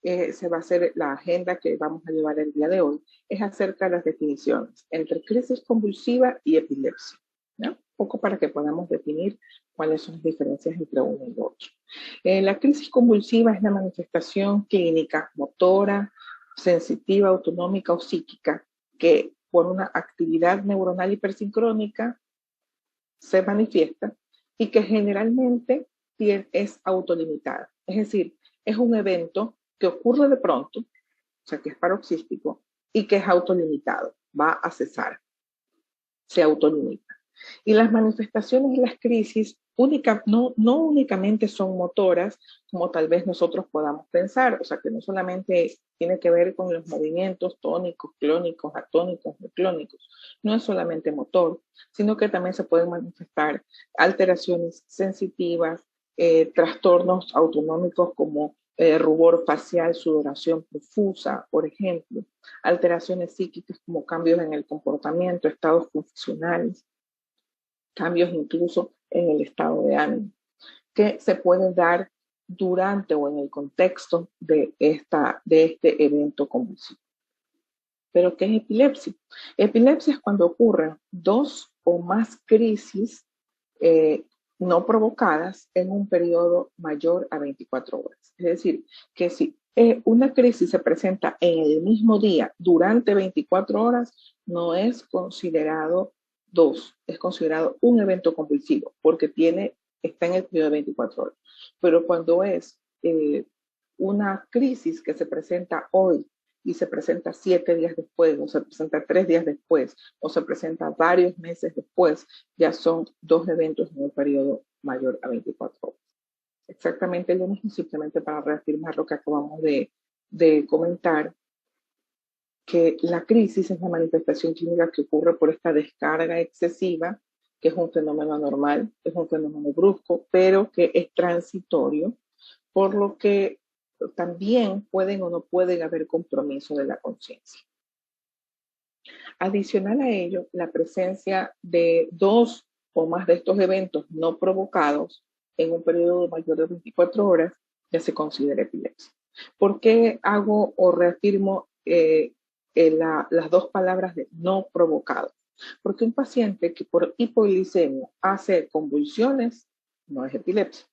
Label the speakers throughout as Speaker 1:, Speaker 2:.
Speaker 1: se va a hacer la agenda que vamos a llevar el día de hoy, es acerca de las definiciones entre crisis convulsiva y epilepsia, ¿no? Un poco para que podamos definir cuáles son las diferencias entre uno y otro. La crisis convulsiva es la manifestación clínica, motora, sensitiva, autonómica o psíquica que por una actividad neuronal hipersincrónica se manifiesta y que generalmente es autolimitada. Es decir, es un evento que ocurre de pronto, o sea, que es paroxístico y que es autolimitado, va a cesar, se autolimita. Y las manifestaciones de las crisis no únicamente son motoras, como tal vez nosotros podamos pensar, o sea, que no solamente tiene que ver con los movimientos tónicos, clónicos, atónicos, clónicos, no es solamente motor, sino que también se pueden manifestar alteraciones sensitivas, trastornos autonómicos como rubor facial, sudoración profusa, por ejemplo, alteraciones psíquicas como cambios en el comportamiento, estados confusionales, cambios incluso en el estado de ánimo, que se pueden dar durante o en el contexto de este evento convulsivo. ¿Pero qué es epilepsia? Epilepsia es cuando ocurren dos o más crisis no provocadas en un periodo mayor a 24 horas. Es decir, que si una crisis se presenta en el mismo día durante 24 horas, no es considerado es considerado un evento convulsivo porque está en el periodo de 24 horas. Pero cuando es una crisis que se presenta hoy y se presenta 7 días después, o se presenta 3 días después, o se presenta varios meses después, ya son dos eventos en un periodo mayor a 24 horas. Exactamente lo mismo, simplemente para reafirmar lo que acabamos de comentar, que la crisis es la manifestación clínica que ocurre por esta descarga excesiva, que es un fenómeno anormal, es un fenómeno brusco, pero que es transitorio, por lo que también pueden o no pueden haber compromiso de la conciencia. Adicional a ello, la presencia de dos o más de estos eventos no provocados en un periodo mayor de 24 horas ya se considera epilepsia. ¿Por qué hago o reafirmo las dos palabras de no provocado? Porque un paciente que por hipoglicemia hace convulsiones no es epilepsia.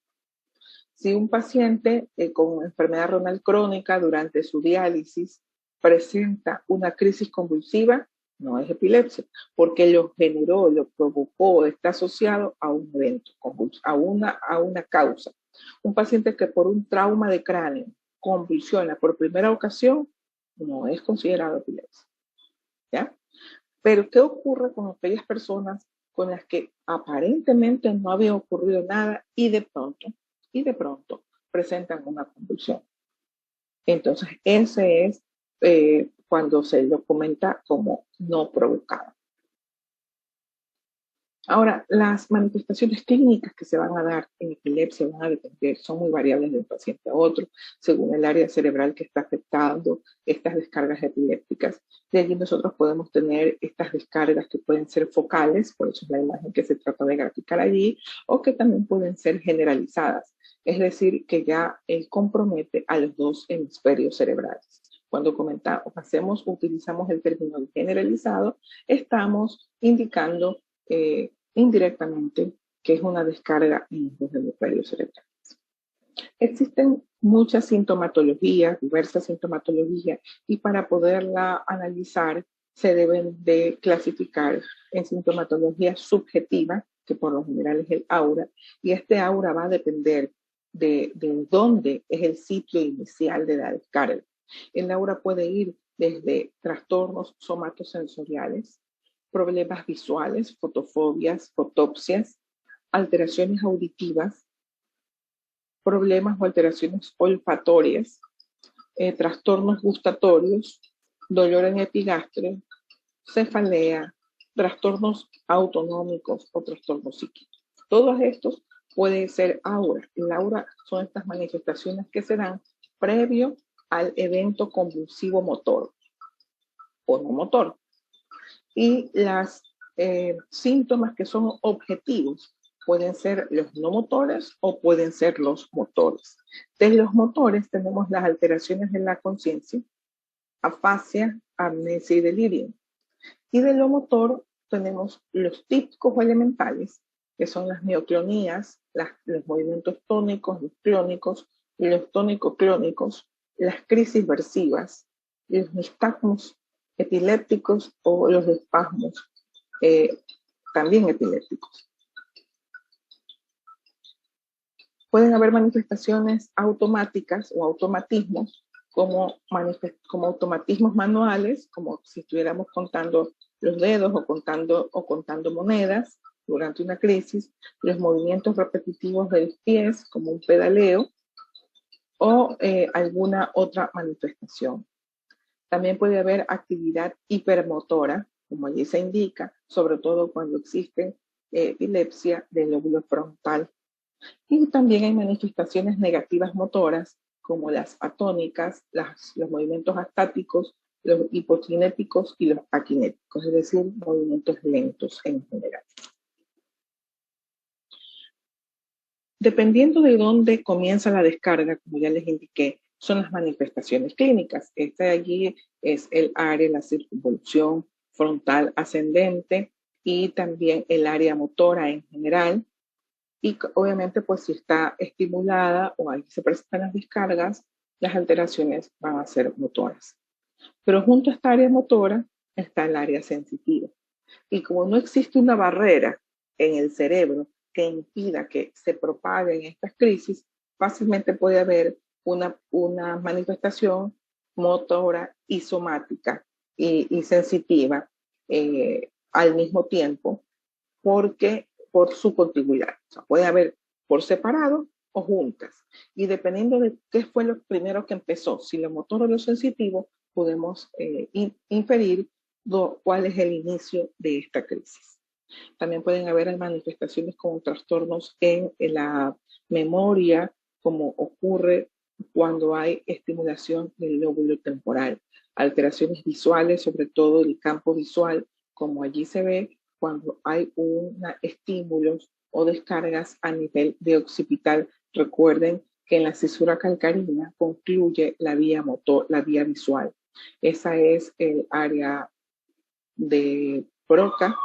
Speaker 1: Si un paciente con enfermedad renal crónica durante su diálisis presenta una crisis convulsiva, no es epilepsia, porque lo generó, lo provocó, está asociado a un evento, a una causa. Un paciente que por un trauma de cráneo convulsiona por primera ocasión, no es considerado epilepsia. ¿Ya? Pero, ¿qué ocurre con aquellas personas con las que aparentemente no había ocurrido nada y de pronto presentan una convulsión? Entonces, ese es cuando se lo comenta como no provocado. Ahora, las manifestaciones clínicas que se van a dar en epilepsia van a depender, son muy variables de un paciente a otro, según el área cerebral que está afectando estas descargas epilépticas. De allí nosotros podemos tener estas descargas que pueden ser focales, por eso es la imagen que se trata de graficar allí, o que también pueden ser generalizadas, es decir, que ya compromete a los dos hemisferios cerebrales. Cuando utilizamos el término generalizado, estamos indicando indirectamente que es una descarga en los hemisferios cerebrales. Existen muchas sintomatologías, diversas sintomatologías, y para poderla analizar se deben de clasificar en sintomatología subjetiva, que por lo general es el aura, y este aura va a depender de dónde es el sitio inicial de la descarga. El aura puede ir desde trastornos somatosensoriales, problemas visuales, fotofobias, fotopsias, alteraciones auditivas, problemas o alteraciones olfatorias, trastornos gustatorios, dolor en epigastrio, cefalea, trastornos autonómicos o trastornos psíquicos. Todos estos pueden ser aura. El aura son estas manifestaciones que se dan previo al evento convulsivo motor o no motor. Y las síntomas que son objetivos, Pueden ser los no motores o pueden ser los motores. De los motores tenemos las alteraciones de la conciencia, afasia, amnesia y delirio. Y de lo motor tenemos los típicos o elementales, que son las mioclonías, los movimientos tónicos, los clónicos, y los tónico-clónicos, las crisis versivas, los nistagmos epilépticos o los espasmos también epilépticos. Pueden haber manifestaciones automáticas o automatismos, como automatismos manuales, como si estuviéramos contando los dedos o contando monedas durante una crisis, los movimientos repetitivos de los pies, como un pedaleo, o alguna otra manifestación. También puede haber actividad hipermotora, como allí se indica, sobre todo cuando existe epilepsia del lóbulo frontal. Y también hay manifestaciones negativas motoras, como las atónicas, los movimientos astáticos, los hipocinéticos y los akinéticos, es decir, movimientos lentos en general. Dependiendo de dónde comienza la descarga, como ya les indiqué, son las manifestaciones clínicas. Esta de allí es el área, la circunvolución frontal ascendente y también el área motora en general. Y obviamente, pues si está estimulada o ahí se presentan las descargas, las alteraciones van a ser motoras. Pero junto a esta área motora está el área sensitiva. Y como no existe una barrera en el cerebro que impida que se propaguen estas crisis, fácilmente puede haber una manifestación motora y somática y sensitiva al mismo tiempo, porque por su continuidad. O sea, puede haber por separado o juntas. Y dependiendo de qué fue lo primero que empezó, si lo motor o lo sensitivo, podemos inferir cuál es el inicio de esta crisis. También pueden haber manifestaciones como trastornos en la memoria, como ocurre cuando hay estimulación del lóbulo temporal. Alteraciones visuales, sobre todo el campo visual, como allí se ve cuando hay estímulos o descargas a nivel de occipital. Recuerden que en la cisura calcarina concluye la vía visual. Esa es el área de Broca,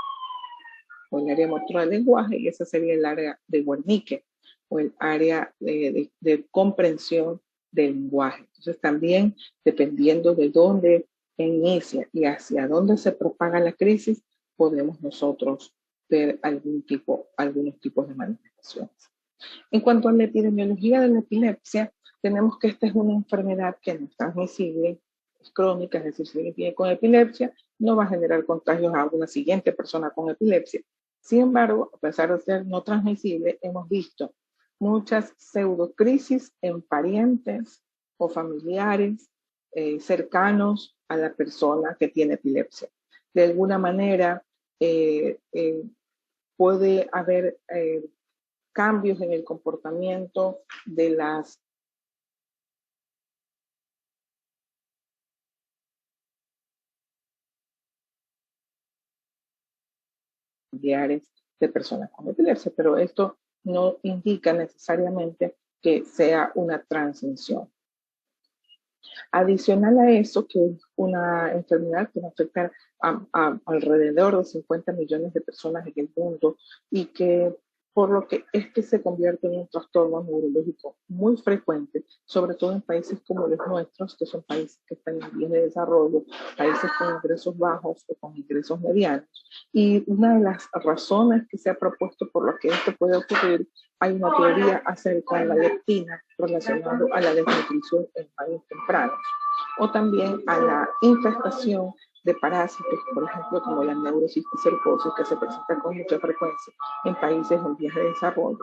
Speaker 1: o el área motora del lenguaje, y esa sería el área de Wernicke, o el área de comprensión del lenguaje. Entonces también, dependiendo de dónde inicia y hacia dónde se propaga la crisis, podemos nosotros ver algunos tipos de manifestaciones. En cuanto a la epidemiología de la epilepsia, tenemos que esta es una enfermedad que no es transmisible, es crónica, es decir, si alguien tiene con epilepsia, no va a generar contagios a una siguiente persona con epilepsia. Sin embargo, a pesar de ser no transmisible, hemos visto muchas pseudocrisis en parientes o familiares cercanos a la persona que tiene epilepsia. De alguna manera, puede haber cambios en el comportamiento de las familiares de personas con epilepsia, pero esto no indica necesariamente que sea una transmisión. Adicional a eso, que es una enfermedad que va a afectar a alrededor de 50 millones de personas en el mundo y que por lo que es que se convierte en un trastorno neurológico muy frecuente, sobre todo en países como los nuestros, que son países que están en vías de desarrollo, países con ingresos bajos o con ingresos medianos. Y una de las razones que se ha propuesto por lo que esto puede ocurrir, hay una teoría acerca de la leptina relacionada a la desnutrición en años tempranos, o también a la infestación de parásitos, por ejemplo, como la neurocisticercosis, que se presenta con mucha frecuencia en países en vías de desarrollo,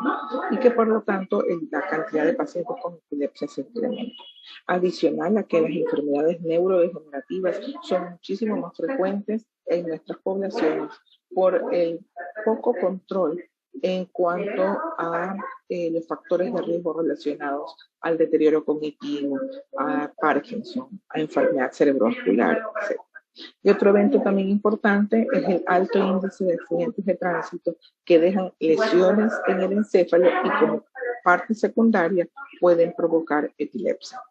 Speaker 1: y que por lo tanto la cantidad de pacientes con epilepsia se incrementa. Adicional a que las enfermedades neurodegenerativas son muchísimo más frecuentes en nuestras poblaciones por el poco control en cuanto a los factores de riesgo relacionados al deterioro cognitivo, a Parkinson, a enfermedad cerebrovascular, etc. Y otro evento también importante es el alto índice de accidentes de tránsito que dejan lesiones en el encéfalo y como parte secundaria pueden provocar epilepsia.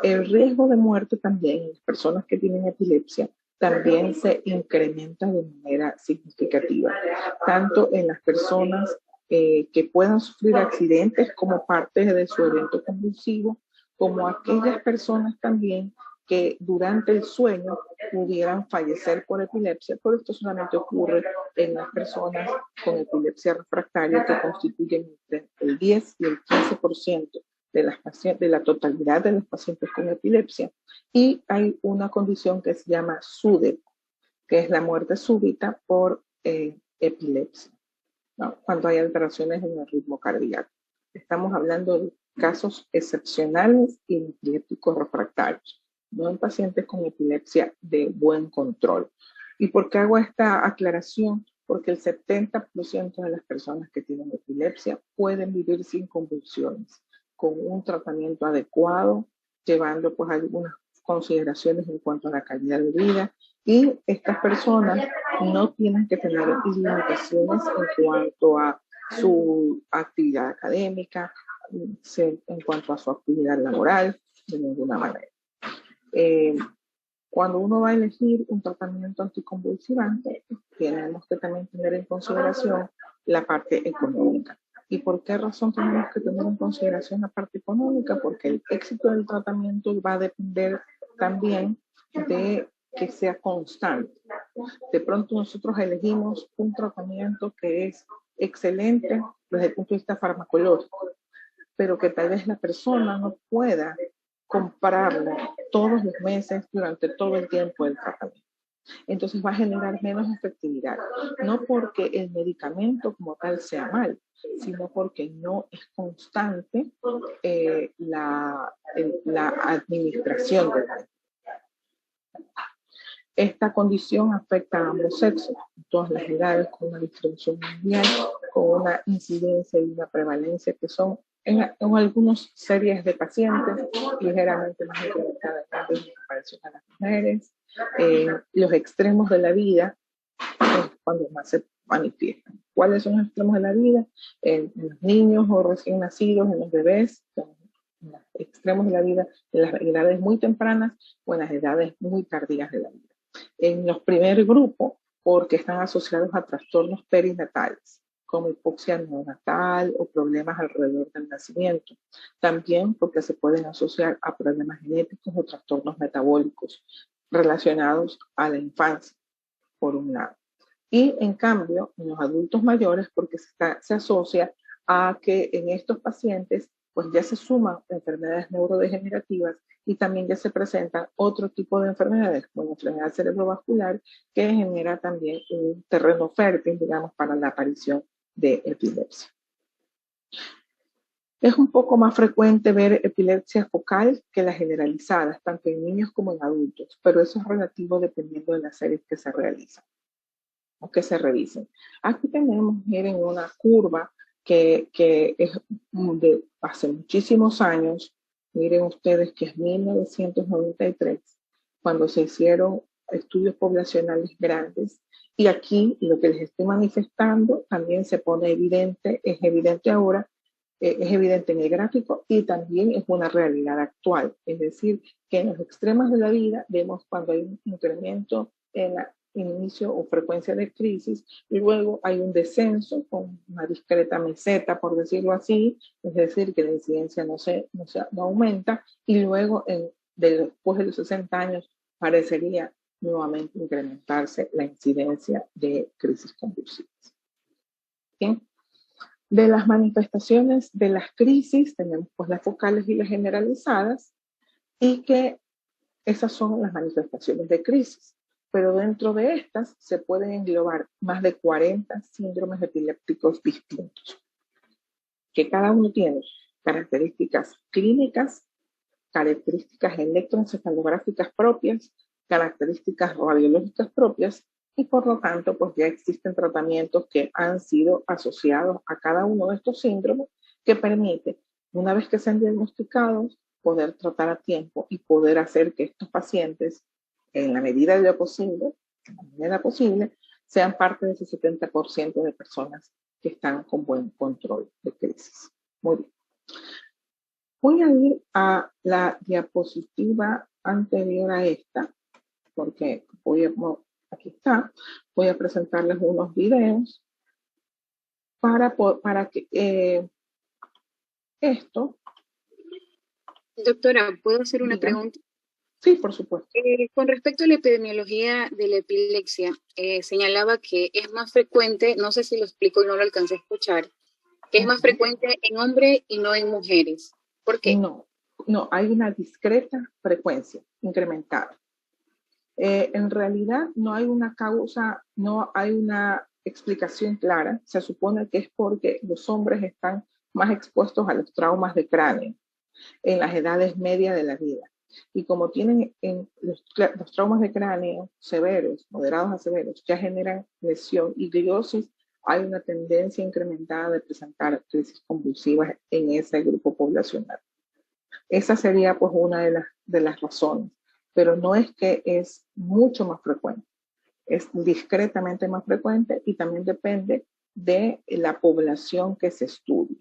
Speaker 1: El riesgo de muerte también en las personas que tienen epilepsia también se incrementa de manera significativa, tanto en las personas que puedan sufrir accidentes como parte de su evento convulsivo, como aquellas personas también que durante el sueño pudieran fallecer por epilepsia, pero esto solamente ocurre en las personas con epilepsia refractaria que constituyen entre el 10 y el 15% de las pacientes, de la totalidad de los pacientes con epilepsia. Y hay una condición que se llama SUDEP, que es la muerte súbita por epilepsia, ¿no? Cuando hay alteraciones en el ritmo cardíaco. Estamos hablando de casos excepcionales y epilépticos refractarios, no en pacientes con epilepsia de buen control. ¿Y por qué hago esta aclaración? Porque el 70% de las personas que tienen epilepsia pueden vivir sin convulsiones, con un tratamiento adecuado, llevando pues algunas consideraciones en cuanto a la calidad de vida, y estas personas no tienen que tener limitaciones en cuanto a su actividad académica, en cuanto a su actividad laboral, de ninguna manera. Cuando uno va a elegir un tratamiento anticonvulsivante, tenemos que también tener en consideración la parte económica. ¿Y por qué razón tenemos que tener en consideración la parte económica? Porque el éxito del tratamiento va a depender también de que sea constante. De pronto nosotros elegimos un tratamiento que es excelente desde el punto de vista farmacológico, pero que tal vez la persona no pueda comprarlo todos los meses durante todo el tiempo del tratamiento. Entonces va a generar menos efectividad, no porque el medicamento como tal sea mal, sino porque no es constante la administración del medicamento. Esta condición afecta a ambos sexos, todas las edades, con una distribución mundial, con una incidencia y una prevalencia que son en algunas series de pacientes ligeramente más incrementadas en comparación a las mujeres. Los extremos de la vida es cuando más se manifiestan. ¿Cuáles son los extremos de la vida? En los niños o recién nacidos, en los bebés, en los extremos de la vida, en las edades muy tempranas o en las edades muy tardías de la vida. En los primeros grupos, porque están asociados a trastornos perinatales, como hipoxia neonatal o problemas alrededor del nacimiento. También porque se pueden asociar a problemas genéticos o trastornos metabólicos relacionados a la infancia, por un lado. Y en cambio, en los adultos mayores, porque se asocia a que en estos pacientes pues ya se suman enfermedades neurodegenerativas y también ya se presentan otro tipo de enfermedades, como enfermedad cerebrovascular, que genera también un terreno fértil, digamos, para la aparición de epilepsia. Es un poco más frecuente ver epilepsia focal que las generalizadas, tanto en niños como en adultos, pero eso es relativo dependiendo de las series que se realizan o que se revisen. Aquí tenemos, miren, una curva que es de hace muchísimos años. Miren ustedes que es 1993, cuando se hicieron estudios poblacionales grandes. Y aquí lo que les estoy manifestando también se pone evidente, es evidente ahora, es evidente en el gráfico y también es una realidad actual. Es decir, que en los extremos de la vida vemos cuando hay un incremento en la inicio o frecuencia de crisis, y luego hay un descenso con una discreta meseta, por decirlo así, es decir, que la incidencia no aumenta, y luego después de los 60 años parecería nuevamente incrementarse la incidencia de crisis convulsivas. ¿Bien? De las manifestaciones de las crisis tenemos pues las focales y las generalizadas, y que esas son las manifestaciones de crisis. Pero dentro de estas se pueden englobar más de 40 síndromes epilépticos distintos, que cada uno tiene características clínicas, características electroencefalográficas propias, características radiológicas propias, y por lo tanto pues ya existen tratamientos que han sido asociados a cada uno de estos síndromes que permite, una vez que sean diagnosticados, poder tratar a tiempo y poder hacer que estos pacientes en la medida de lo posible, en la medida posible, sean parte de ese 70% de personas que están con buen control de crisis. Muy bien. Voy a ir a la diapositiva anterior a esta, porque aquí está, voy a presentarles unos videos para que esto...
Speaker 2: Doctora, ¿puedo hacer una pregunta?
Speaker 1: Sí, por supuesto.
Speaker 2: Con respecto a la epidemiología de la epilepsia, señalaba que es más frecuente, no sé si lo explico y no lo alcancé a escuchar, que es más frecuente en hombres y no en mujeres. ¿Por qué?
Speaker 1: No, hay una discreta frecuencia incrementada. En realidad no hay una causa, no hay una explicación clara. Se supone que es porque los hombres están más expuestos a los traumas de cráneo en las edades medias de la vida. Y como tienen los traumas de cráneo severos, moderados a severos, ya generan lesión y gliosis, hay una tendencia incrementada de presentar crisis convulsivas en ese grupo poblacional. Esa sería pues una de las razones, pero no es que es mucho más frecuente, es discretamente más frecuente y también depende de la población que se estudie.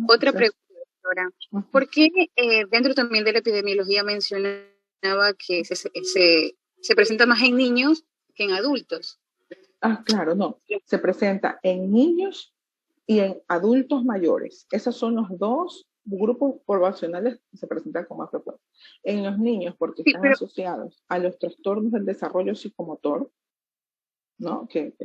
Speaker 2: Otra pregunta, doctora. ¿Por qué dentro también de la epidemiología mencionaba que se presenta más en niños que en adultos?
Speaker 1: Ah, claro, no. Se presenta en niños y en adultos mayores. Esos son los dos grupos poblacionales que se presentan con más frecuencia. En los niños, porque están asociados a los trastornos del desarrollo psicomotor, ¿no? Que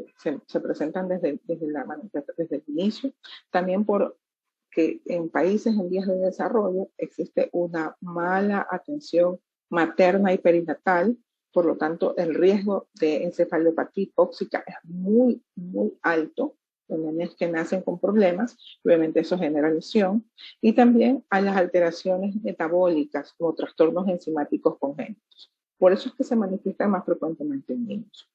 Speaker 1: se presentan desde el inicio. También porque en países en vías de desarrollo existe una mala atención materna y perinatal, por lo tanto el riesgo de encefalopatía hipóxica es muy, muy alto en nenes que nacen con problemas, obviamente eso genera lesión, y también a las alteraciones metabólicas como trastornos enzimáticos congénitos. Por eso es que se manifiesta más frecuentemente en niños.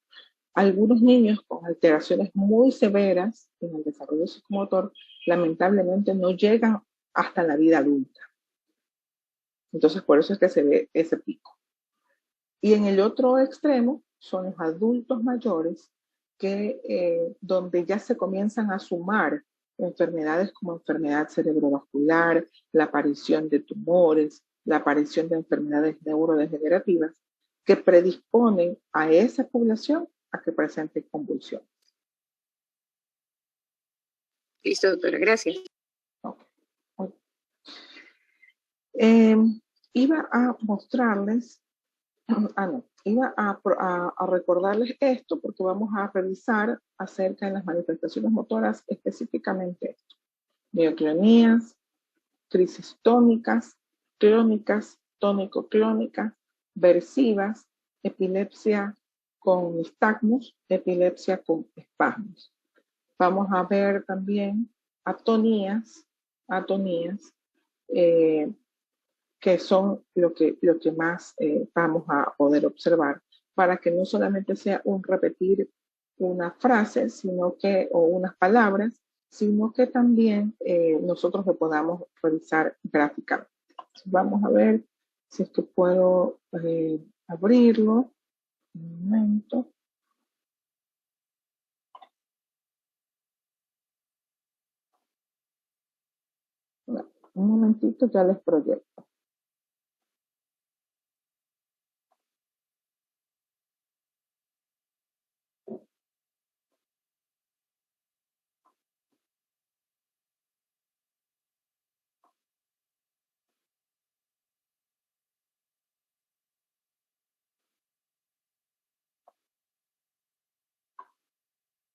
Speaker 1: Algunos niños con alteraciones muy severas en el desarrollo psicomotor lamentablemente no llegan hasta la vida adulta. Entonces, por eso es que se ve ese pico. Y en el otro extremo son los adultos mayores donde ya se comienzan a sumar enfermedades como enfermedad cerebrovascular, la aparición de tumores, la aparición de enfermedades neurodegenerativas que predisponen a esa población a que presente convulsiones.
Speaker 2: Listo, doctora, gracias.
Speaker 1: Okay. Iba a mostrarles, iba a recordarles esto porque vamos a revisar acerca de las manifestaciones motoras específicamente esto. Mioclonías, crisis tónicas, clónicas, tónico-clónicas, versivas, epilepsia con nistagmus, epilepsia con espasmos. Vamos a ver también atonías, que son lo que más vamos a poder observar, para que no solamente sea un repetir una frase, o unas palabras, sino que también nosotros lo podamos revisar gráficamente. Vamos a ver si es que puedo abrirlo. Un momento. Un momentito, ya les proyecto.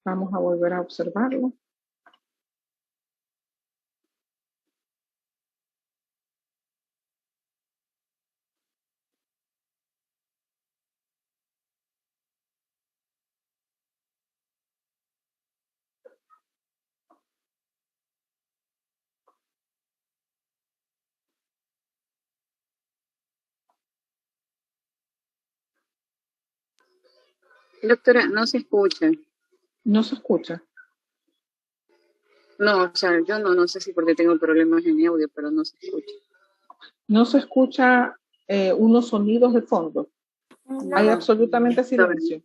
Speaker 1: Vamos a volver a observarlo.
Speaker 2: Doctora, no se escucha.
Speaker 1: ¿No se escucha?
Speaker 2: No, o sea, yo no sé si porque tengo problemas en mi audio, pero no se escucha.
Speaker 1: ¿No se escucha unos sonidos de fondo? Hay
Speaker 2: No,
Speaker 1: absolutamente
Speaker 2: doctora.
Speaker 1: silencio.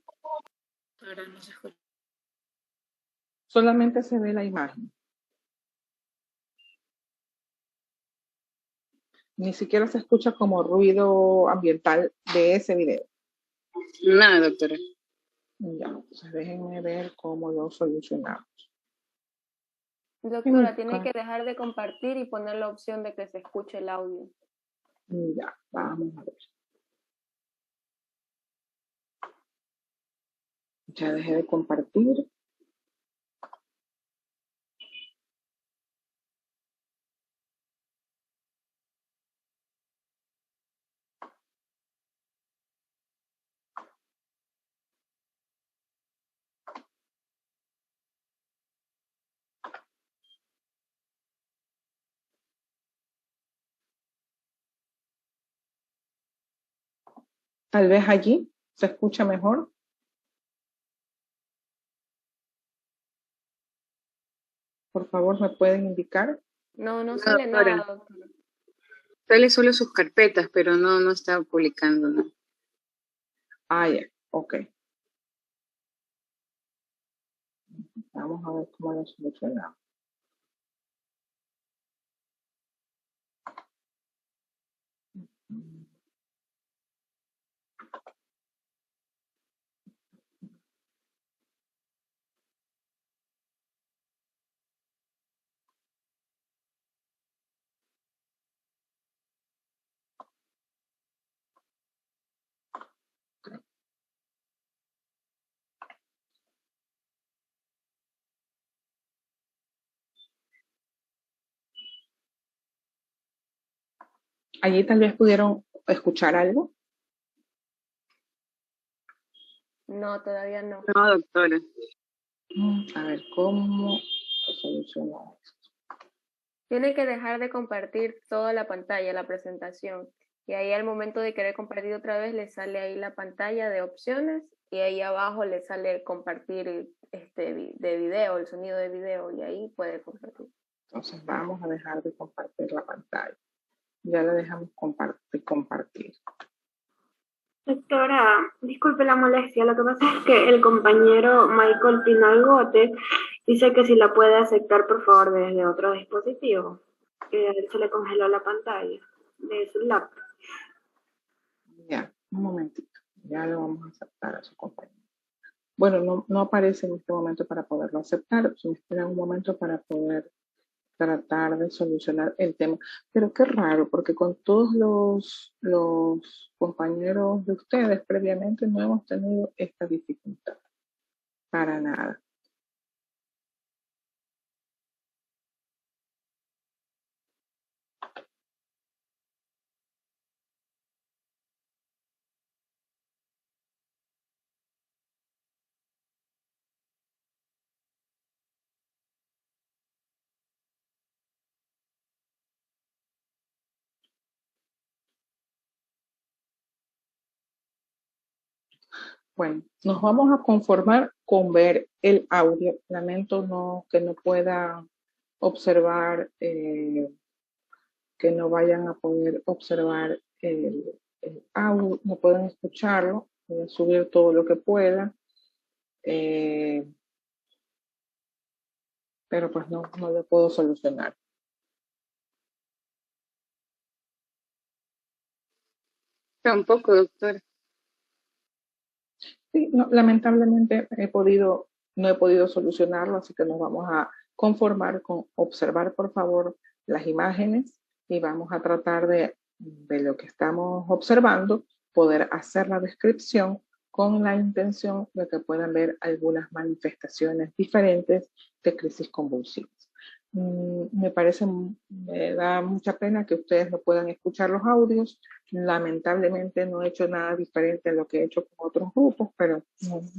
Speaker 2: Ahora no se escucha.
Speaker 1: Solamente se ve la imagen. Ni siquiera se escucha como ruido ambiental de ese video.
Speaker 2: Nada, doctora.
Speaker 1: Ya, entonces déjenme ver cómo lo solucionamos.
Speaker 3: Doctora, tiene que dejar de compartir y poner la opción de que se escuche el audio.
Speaker 1: Ya, vamos a ver. Ya dejé de compartir. Tal vez allí se escucha mejor. Por favor, ¿me pueden indicar?
Speaker 3: No, no
Speaker 2: No,
Speaker 3: sale
Speaker 2: doctora.
Speaker 3: nada, doctora.
Speaker 2: Sale solo sus carpetas, pero no está publicando, ¿no?
Speaker 1: Ah, ya, ok. Vamos a ver cómo lo solucionamos. Allí tal vez pudieron escuchar algo.
Speaker 3: No, todavía no.
Speaker 2: No, doctora.
Speaker 1: A ver, ¿cómo solucionamos?
Speaker 3: Tiene que dejar de compartir toda la pantalla, la presentación. Y ahí al momento de querer compartir otra vez, le sale ahí la pantalla de opciones y ahí abajo le sale compartir de video, el sonido de video, y ahí puede compartir.
Speaker 1: Entonces vamos a dejar de compartir la pantalla. Ya la dejamos compartir.
Speaker 4: Doctora, disculpe la molestia, lo que pasa es que el compañero Michael Pinalgote dice que si la puede aceptar por favor desde otro dispositivo, que a él se le congeló la pantalla de su laptop.
Speaker 1: Ya, un momentito. Ya lo vamos a aceptar a su compañero. Bueno, no aparece en este momento para poderlo aceptar. Se me espera un momento para poder tratar de solucionar el tema. Pero qué raro, porque con todos los compañeros de ustedes previamente no hemos tenido esta dificultad. Para nada. Bueno, nos vamos a conformar con ver el audio. Lamento que no pueda observar, que no vayan a poder observar el audio, no pueden escucharlo. Voy a subir todo lo que pueda. Pero pues no lo puedo solucionar.
Speaker 2: Tampoco, doctora.
Speaker 1: Sí, no, lamentablemente no he podido solucionarlo, así que nos vamos a conformar con observar, por favor, las imágenes y vamos a tratar de lo que estamos observando, poder hacer la descripción con la intención de que puedan ver algunas manifestaciones diferentes de crisis convulsivas. Me da mucha pena que ustedes no puedan escuchar los audios. Lamentablemente no he hecho nada diferente a lo que he hecho con otros grupos, pero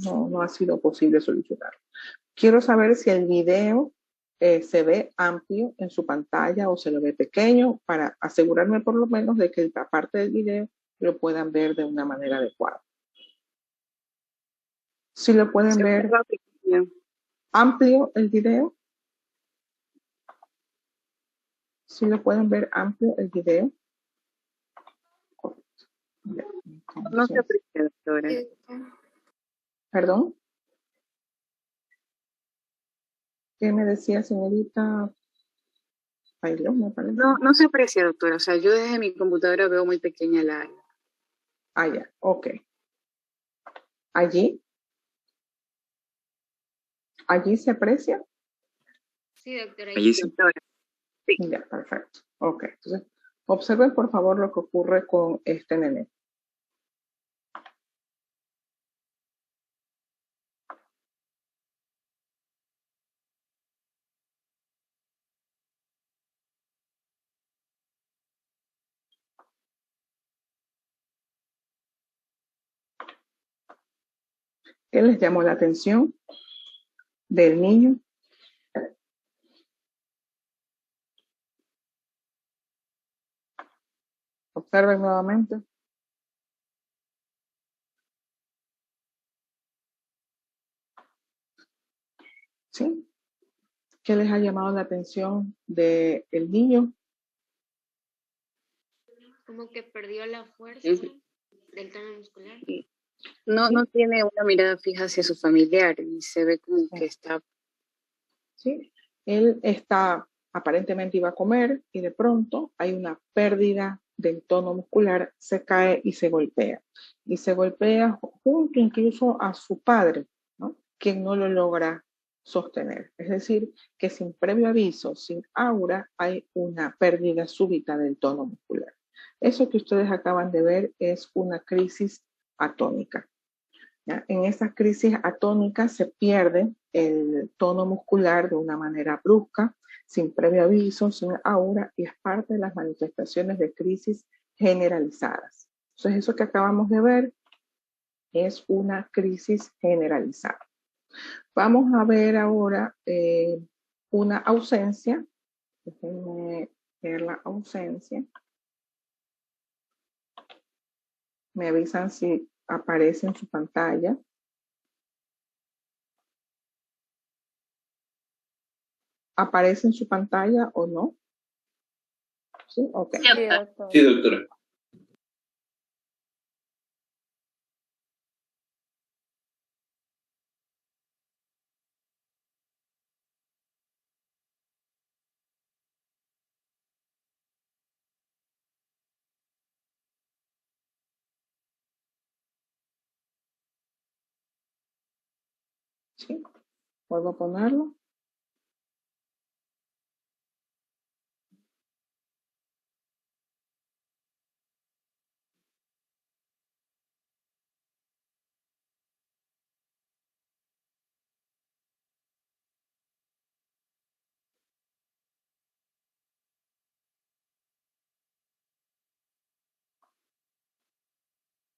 Speaker 1: no ha sido posible solucionarlo. Quiero saber si el video se ve amplio en su pantalla o se lo ve pequeño para asegurarme por lo menos de que la parte del video lo puedan ver de una manera adecuada. Si lo pueden ver amplio el video. Si lo pueden ver amplio el video. Bien,
Speaker 2: No se aprecia, doctora.
Speaker 1: ¿Perdón? ¿Qué me decía, señorita? Me parece.
Speaker 2: No se aprecia, doctora. O sea, yo desde mi computadora veo muy pequeña la área.
Speaker 1: Ah, ya, ok. ¿Allí? ¿Allí se aprecia?
Speaker 3: Sí, doctora.
Speaker 2: Allí sí, doctora. Sí.
Speaker 1: Ya, perfecto. Ok, entonces, observen por favor lo que ocurre con este nene. ¿Qué les llamó la atención del niño? Observen nuevamente. ¿Sí? ¿Qué les ha llamado la atención del niño?
Speaker 3: Como que perdió la fuerza del tono muscular.
Speaker 2: No tiene una mirada fija hacia su familiar y se ve como que está...
Speaker 1: ¿Sí? Él está, aparentemente iba a comer y de pronto hay una pérdida del tono muscular, se cae y se golpea. Y se golpea junto incluso a su padre, ¿no? Quien no lo logra sostener. Es decir, que sin previo aviso, sin aura, hay una pérdida súbita del tono muscular. Eso que ustedes acaban de ver es una crisis atónica. ¿Ya? En esa crisis atónica se pierde el tono muscular de una manera brusca, sin previo aviso, sin aura, y es parte de las manifestaciones de crisis generalizadas. Entonces, eso que acabamos de ver es una crisis generalizada. Vamos a ver ahora una ausencia. Déjenme ver la ausencia. Me avisan si aparece en su pantalla. ¿Aparece en su pantalla o no? ¿Sí? Ok.
Speaker 3: Sí,
Speaker 5: Sí, doctora.
Speaker 1: ¿Sí? ¿Vuelvo a ponerlo?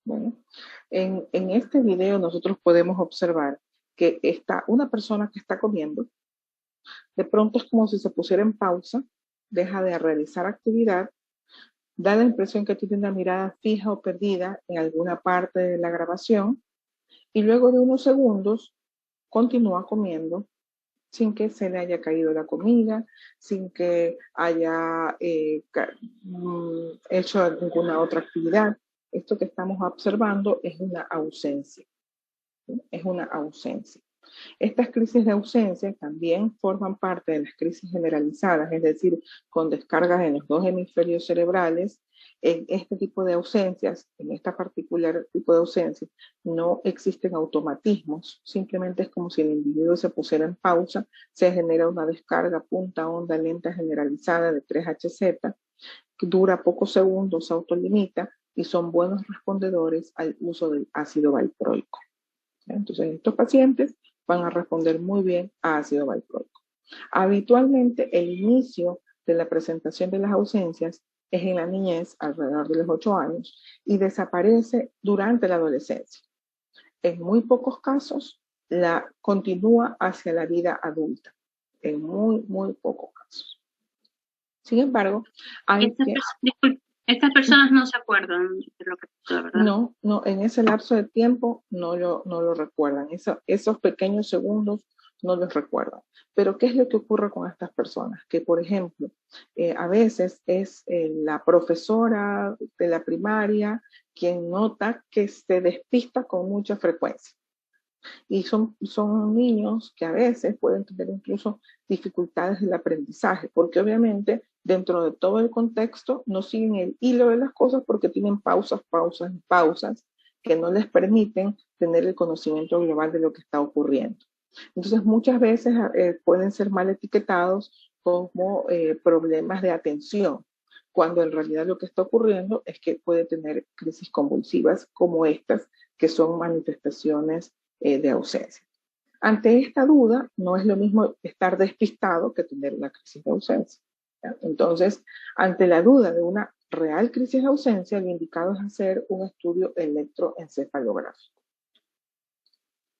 Speaker 1: Bueno, en este video nosotros podemos observar que está una persona que está comiendo, de pronto es como si se pusiera en pausa, deja de realizar actividad, da la impresión que tiene una mirada fija o perdida en alguna parte de la grabación y luego de unos segundos continúa comiendo sin que se le haya caído la comida, sin que haya hecho ninguna otra actividad. Esto que estamos observando es una ausencia. ¿Sí? Es una ausencia. Estas crisis de ausencia también forman parte de las crisis generalizadas, es decir, con descargas en los dos hemisferios cerebrales. En este tipo de ausencias, en esta particular tipo de ausencias, no existen automatismos, simplemente es como si el individuo se pusiera en pausa, se genera una descarga punta onda lenta generalizada de 3Hz, que dura pocos segundos, se autolimita y son buenos respondedores al uso del ácido valproico. Entonces, estos pacientes van a responder muy bien a ácido valproico. Habitualmente, el inicio de la presentación de las ausencias es en la niñez, alrededor de los 8 años, y desaparece durante la adolescencia. En muy pocos casos, la continúa hacia la vida adulta. En muy pocos casos. Sin embargo,
Speaker 4: estas personas no se acuerdan de lo que pasó, ¿verdad?
Speaker 1: No, en ese lapso de tiempo no lo recuerdan. Esos pequeños segundos no los recuerdan. Pero ¿qué es lo que ocurre con estas personas? Que, por ejemplo, a veces es la profesora de la primaria quien nota que se despista con mucha frecuencia. Y son niños que a veces pueden tener incluso dificultades en el aprendizaje, porque obviamente dentro de todo el contexto no siguen el hilo de las cosas porque tienen pausas, pausas y pausas que no les permiten tener el conocimiento global de lo que está ocurriendo. Entonces muchas veces pueden ser mal etiquetados como problemas de atención, cuando en realidad lo que está ocurriendo es que puede tener crisis convulsivas como estas, que son manifestaciones de ausencia. Ante esta duda, no es lo mismo estar despistado que tener una crisis de ausencia. ¿Ya? Entonces, ante la duda de una real crisis de ausencia, lo indicado es hacer un estudio electroencefalográfico.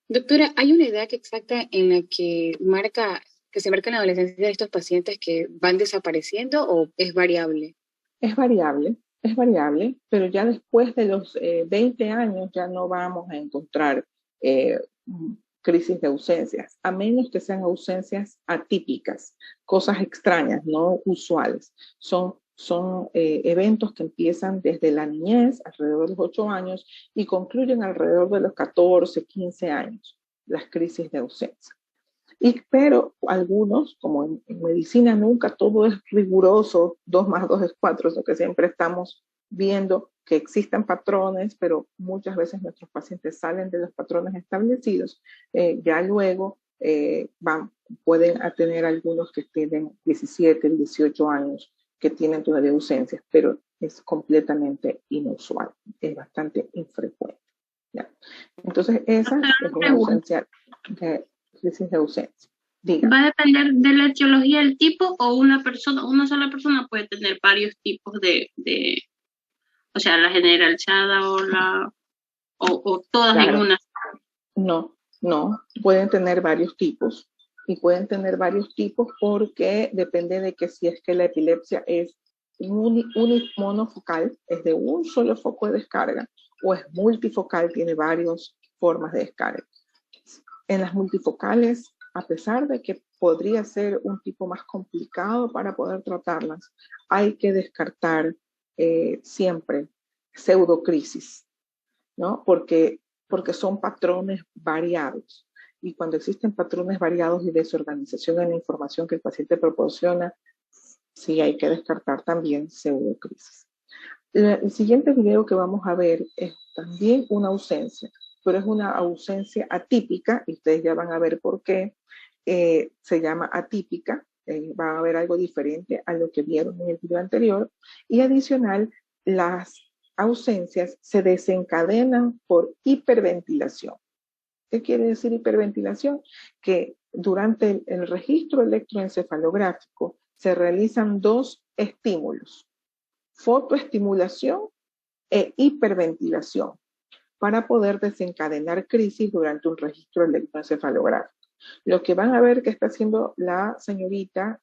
Speaker 2: Doctora, ¿hay una edad exacta en la que se marca en la adolescencia de estos pacientes que van desapareciendo o es variable?
Speaker 1: Es variable, pero ya después de los 20 años ya no vamos a encontrar crisis de ausencias, a menos que sean ausencias atípicas, cosas extrañas, no usuales. Son eventos que empiezan desde la niñez, alrededor de los 8 años, y concluyen alrededor de los 14, 15 años, las crisis de ausencia. Pero algunos, como en medicina nunca todo es riguroso, 2 más 2 es 4, lo que siempre estamos viendo que existen patrones, pero muchas veces nuestros pacientes salen de los patrones establecidos, ya luego pueden tener algunos que tienen 17, 18 años, que tienen todavía ausencias, pero es completamente inusual, es bastante infrecuente. ¿Ya? Entonces esa es una ausencia de crisis de ausencia. Diga.
Speaker 5: ¿Va a depender de la etiología del tipo o una sola persona puede tener varios tipos o sea, la generalizada o todas
Speaker 1: Claro.
Speaker 5: en una?
Speaker 1: No, pueden tener varios tipos y pueden tener varios tipos porque depende de que si es que la epilepsia es monofocal, es de un solo foco de descarga, o es multifocal, tiene varias formas de descarga. En las multifocales, a pesar de que podría ser un tipo más complicado para poder tratarlas, hay que descartar siempre pseudocrisis, ¿no? Porque son patrones variados. Y cuando existen patrones variados y desorganización en la información que el paciente proporciona, sí hay que descartar también pseudocrisis. El siguiente video que vamos a ver es también una ausencia, pero es una ausencia atípica, y ustedes ya van a ver por qué se llama atípica, van a ver algo diferente a lo que vieron en el video anterior, y adicional, las ausencias se desencadenan por hiperventilación. ¿Qué quiere decir hiperventilación? Que durante el registro electroencefalográfico se realizan 2 estímulos: fotoestimulación e hiperventilación, para poder desencadenar crisis durante un registro electroencefalográfico. Lo que van a ver que está haciendo la señorita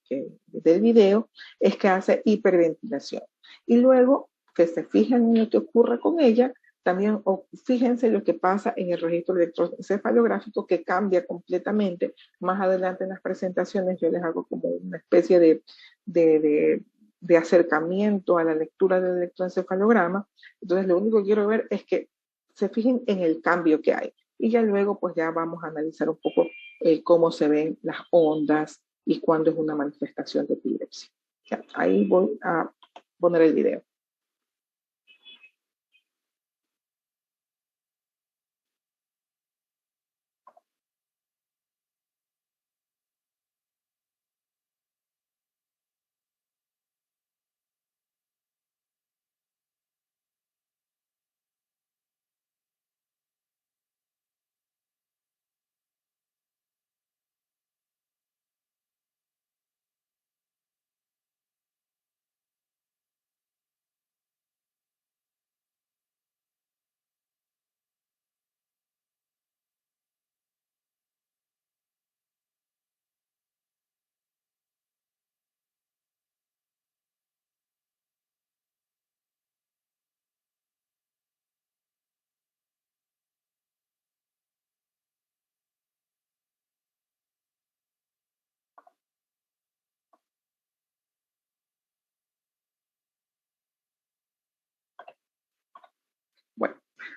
Speaker 1: del video es que hace hiperventilación. Y luego que se fijan en lo que ocurre con ella, también fíjense lo que pasa en el registro electroencefalográfico, que cambia completamente. Más adelante en las presentaciones yo les hago como una especie de acercamiento a la lectura del electroencefalograma. Entonces lo único que quiero ver es que se fijen en el cambio que hay. Y ya luego pues ya vamos a analizar un poco cómo se ven las ondas y cuándo es una manifestación de epilepsia. Ya, ahí voy a poner el video.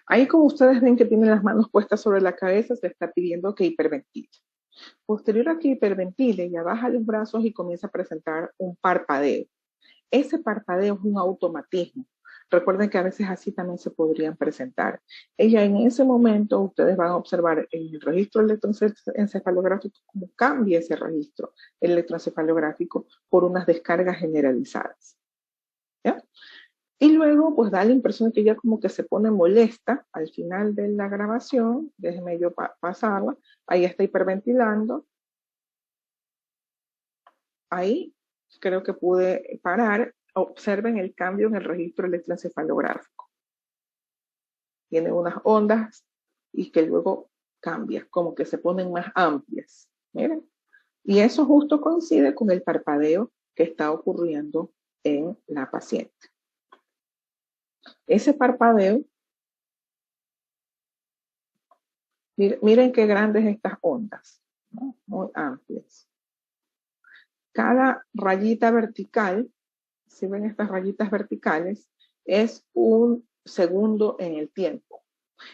Speaker 1: Ahí como ustedes ven que tiene las manos puestas sobre la cabeza, se está pidiendo que hiperventile. Posterior a que hiperventile, ya baja los brazos y comienza a presentar un parpadeo. Ese parpadeo es un automatismo. Recuerden que a veces así también se podrían presentar. Ella en ese momento, ustedes van a observar en el registro electroencefalográfico cómo cambia ese registro electroencefalográfico por unas descargas generalizadas. ¿Ya? Y luego, pues da la impresión de que ella como que se pone molesta al final de la grabación. Déjenme yo pasarla. Ahí está hiperventilando. Ahí creo que pude parar. Observen el cambio en el registro electroencefalográfico. Tiene unas ondas y que luego cambia, como que se ponen más amplias. Miren. Y eso justo coincide con el parpadeo que está ocurriendo en la paciente. Ese parpadeo, miren qué grandes estas ondas, ¿no? Muy amplias. Cada rayita vertical, si ven estas rayitas verticales, es un segundo en el tiempo.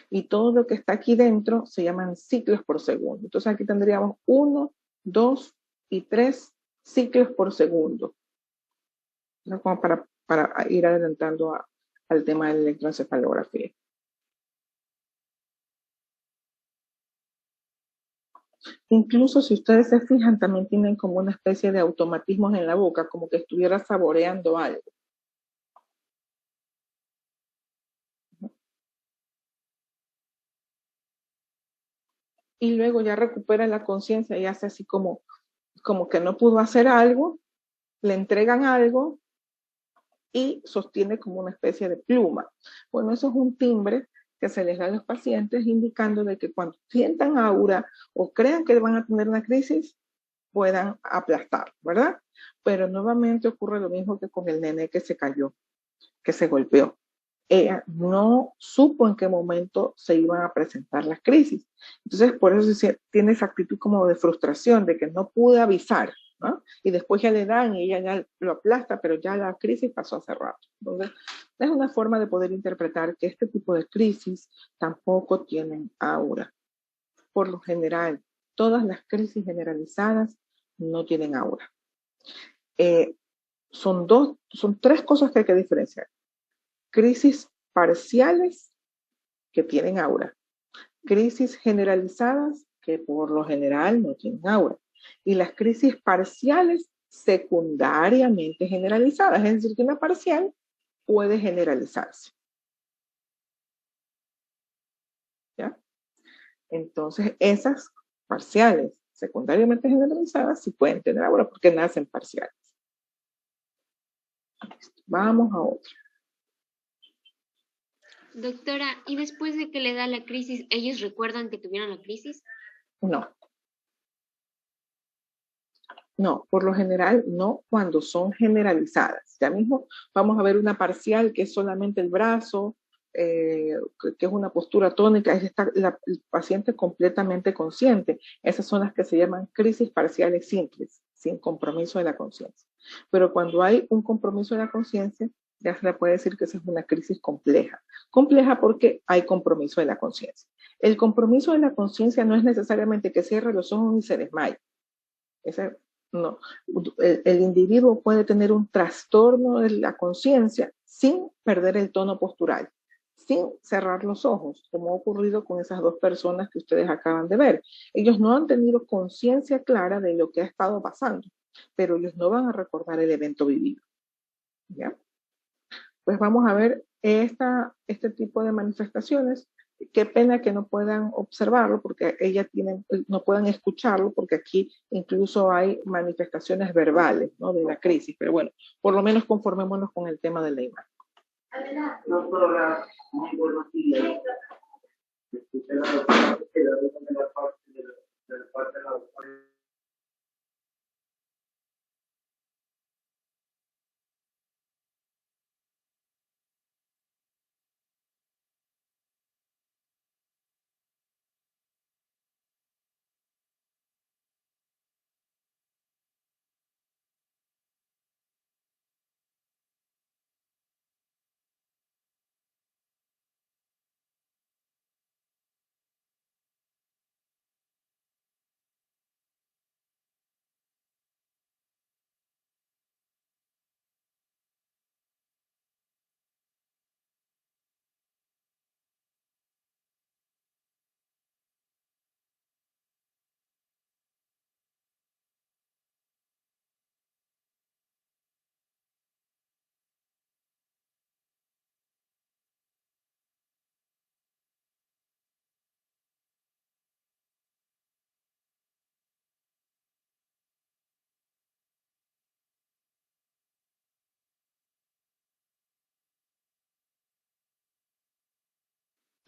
Speaker 1: Y todo lo que está aquí dentro se llaman ciclos por segundo. Entonces aquí tendríamos 1, 2 y 3 ciclos por segundo. ¿No? Como para ir adelantando al tema de la electroencefalografía. Incluso si ustedes se fijan, también tienen como una especie de automatismos en la boca, como que estuviera saboreando algo. Y luego ya recupera la conciencia y hace así como que no pudo hacer algo, le entregan algo y sostiene como una especie de pluma. Bueno, eso es un timbre que se les da a los pacientes indicando de que cuando sientan aura o crean que van a tener una crisis, puedan aplastar, ¿verdad? Pero nuevamente ocurre lo mismo que con el nene que se cayó, que se golpeó. Ella no supo en qué momento se iban a presentar las crisis. Entonces, por eso tiene esa actitud como de frustración, de que no pude avisar, ¿no? Y después ya le dan y ella ya lo aplasta, pero ya la crisis pasó hace rato. Entonces, es una forma de poder interpretar que este tipo de crisis tampoco tienen aura. Por lo general, todas las crisis generalizadas no tienen aura. Son tres cosas que hay que diferenciar. Crisis parciales que tienen aura. Crisis generalizadas que por lo general no tienen aura. Y las crisis parciales secundariamente generalizadas. Es decir, que una parcial puede generalizarse. ¿Ya? Entonces, esas parciales secundariamente generalizadas sí pueden tener aura porque nacen parciales. Vamos a otro.
Speaker 6: Doctora, ¿y después de que le da la crisis, ellos recuerdan que tuvieron la crisis?
Speaker 1: No. No, por lo general no cuando son generalizadas. Ya mismo vamos a ver una parcial que es solamente el brazo, que es una postura tónica, el paciente completamente consciente. Esas son las que se llaman crisis parciales simples, sin compromiso de la conciencia. Pero cuando hay un compromiso de la conciencia, ya se le puede decir que esa es una crisis compleja. Compleja porque hay compromiso de la conciencia. El compromiso de la conciencia no es necesariamente que cierre los ojos y se desmaye. No. El individuo puede tener un trastorno de la conciencia sin perder el tono postural, sin cerrar los ojos, como ha ocurrido con esas dos personas que ustedes acaban de ver. Ellos no han tenido conciencia clara de lo que ha estado pasando, pero ellos no van a recordar el evento vivido. ¿Ya? Pues vamos a ver este tipo de manifestaciones. Qué pena que no puedan observarlo, porque no puedan escucharlo, porque aquí incluso hay manifestaciones verbales, ¿no? De la crisis. Pero bueno, por lo menos conformémonos con el tema de la imagen.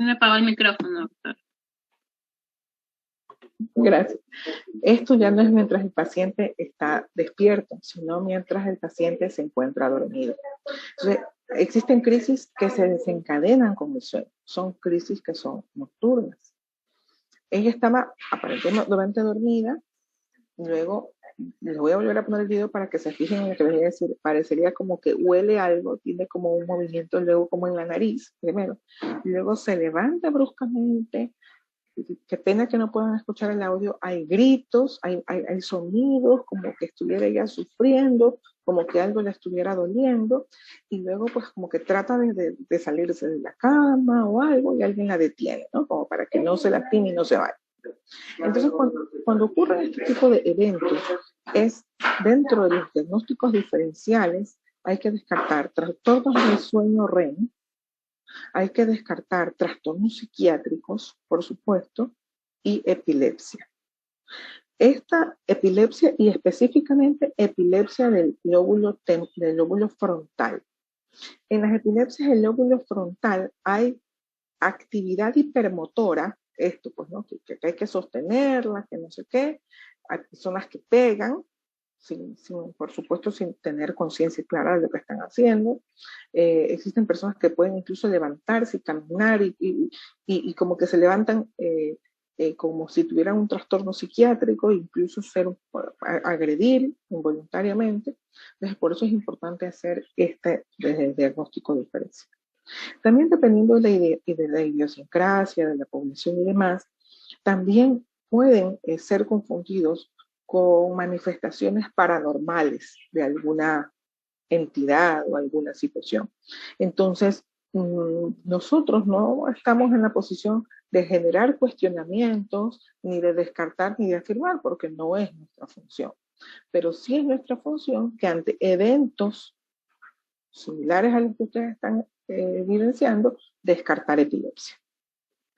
Speaker 5: me apagó el micrófono, doctor.
Speaker 1: Gracias. Esto ya no es mientras el paciente está despierto, sino mientras el paciente se encuentra dormido. Entonces, existen crisis que se desencadenan con el sueño. Son crisis que son nocturnas. Ella estaba aparentemente dormida. Luego, les voy a volver a poner el video para que se fijen en lo que les voy a decir. Parecería como que huele algo, tiene como un movimiento luego como en la nariz, primero. Y luego se levanta bruscamente. Qué pena que no puedan escuchar el audio. Hay gritos, hay sonidos, como que estuviera ella sufriendo, como que algo le estuviera doliendo. Y luego, pues, como que trata de salirse de la cama o algo y alguien la detiene, ¿no? Como para que no se lastime y no se vaya. Entonces, cuando ocurren este tipo de eventos, es dentro de los diagnósticos diferenciales, hay que descartar trastornos del sueño REM, hay que descartar trastornos psiquiátricos, por supuesto, y epilepsia. Esta epilepsia, y específicamente epilepsia del lóbulo frontal. En las epilepsias del lóbulo frontal hay actividad hipermotora, esto pues, ¿no? Que hay que sostenerla, que no sé qué. Hay personas que pegan, por supuesto, sin tener conciencia clara de lo que están haciendo. Existen personas que pueden incluso levantarse y caminar y como que se levantan como si tuvieran un trastorno psiquiátrico, incluso agredir involuntariamente. Entonces, por eso es importante hacer este diagnóstico diferencial. También dependiendo de la idiosincrasia, de la población y demás, también pueden ser confundidos con manifestaciones paranormales de alguna entidad o alguna situación. Entonces, nosotros no estamos en la posición de generar cuestionamientos, ni de descartar, ni de afirmar, porque no es nuestra función. Pero sí es nuestra función que ante eventos similares a los que ustedes están evidenciando, descartar epilepsia.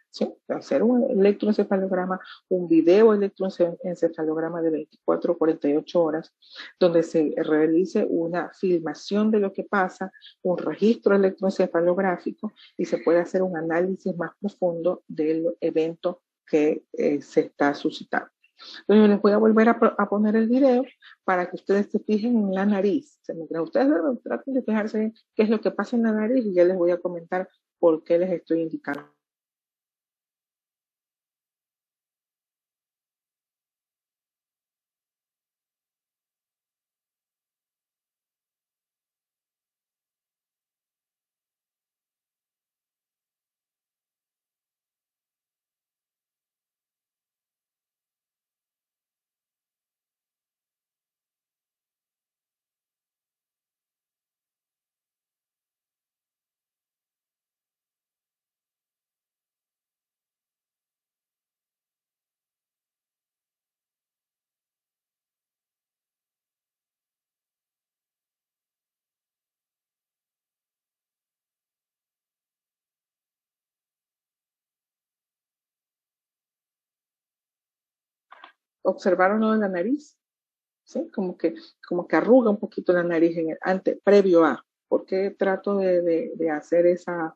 Speaker 1: ¿Sí? Hacer un electroencefalograma, un video electroencefalograma de 24 o 48 horas, donde se realice una filmación de lo que pasa, un registro electroencefalográfico y se puede hacer un análisis más profundo del evento que se está suscitando. Entonces yo les voy a volver a poner el video para que ustedes se fijen en la nariz. Mientras ustedes traten de fijarse qué es lo que pasa en la nariz y ya les voy a comentar por qué les estoy indicando. ¿Observaron lo de la nariz? ¿Sí? Como que arruga un poquito la nariz previo a. ¿Por qué trato de hacer esa